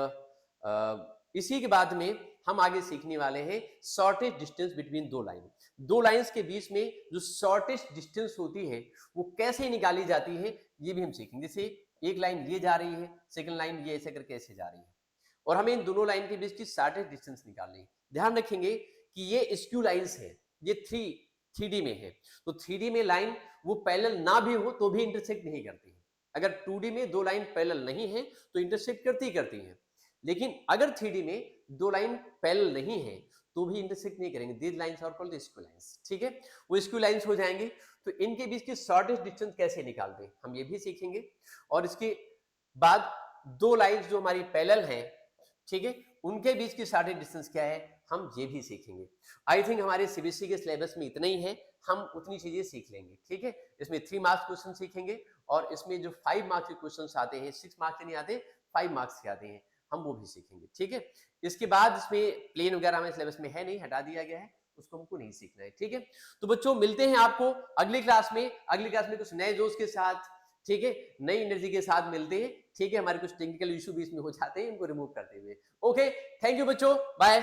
इसी के बाद में हम आगे सीखने वाले हैं शॉर्टेस्ट डिस्टेंस बिटवीन दो लाइन, दो लाइंस के बीच में जो शॉर्टेस्ट डिस्टेंस होती है वो कैसे निकाली जाती है, ये भी हम सीखेंगे। जैसे एक लाइन ये जा रही है, सेकंड लाइन ये ऐसे करके ऐसे जा रही है, और हमें इन दोनों लाइन के बीच की शॉर्टेस्ट डिस्टेंस निकालनी है। ध्यान रखेंगे कि ये स्क्यू लाइंस है, ये 3D में है, तो 3D में लाइन वो पैरेलल ना भी हो तो भी इंटरसेक्ट नहीं करती है। अगर 2D में दो लाइन पैरेलल नहीं है तो इंटरसेक्ट करती हैं, लेकिन अगर 3D में दो लाइन पैरेलल नहीं है तो भी इंटरसेक्ट नहीं करेंगे। These lines are called skew lines, ठीक है, वो स्क्यू लाइंस हो जाएंगे। तो इनके बीच की शॉर्टेस्ट डिस्टेंस कैसे निकालते हैं हम ये भी सीखेंगे, और इसके बाद दो लाइंस जो हमारी पैरेलल हैं, ठीक है, उनके बीच की शॉर्टेस्ट डिस्टेंस क्या है हम ये भी सीखेंगे। आई थिंक हमारे सीबीएसई के सिलेबस में इतना ही है, हम उतनी चीजें सीख लेंगे, ठीक है। इसमें 3 मार्क्स क्वेश्चन सीखेंगे, और इसमें जो 5 मार्क्स के क्वेश्चन आते हैं, 6 मार्क्स के नहीं आते, 5 मार्क्स के आते हैं, हम वो भी सीखेंगे, ठीक है। इसके बाद इसमें प्लेन वगैरह हमें सिलेबस में है नहीं, हटा दिया गया है, उसको हमको नहीं सीखना है, ठीक है। तो बच्चों मिलते हैं आपको अगली क्लास में, अगली क्लास में कुछ नए जोश के साथ, ठीक है, नई एनर्जी के साथ मिलते हैं, ठीक है। हमारे कुछ टेक्निकल इशू भी इसमें हो जाते हैं, इनको रिमूव करते हुए। ओके, थैंक यू बच्चों, बाय।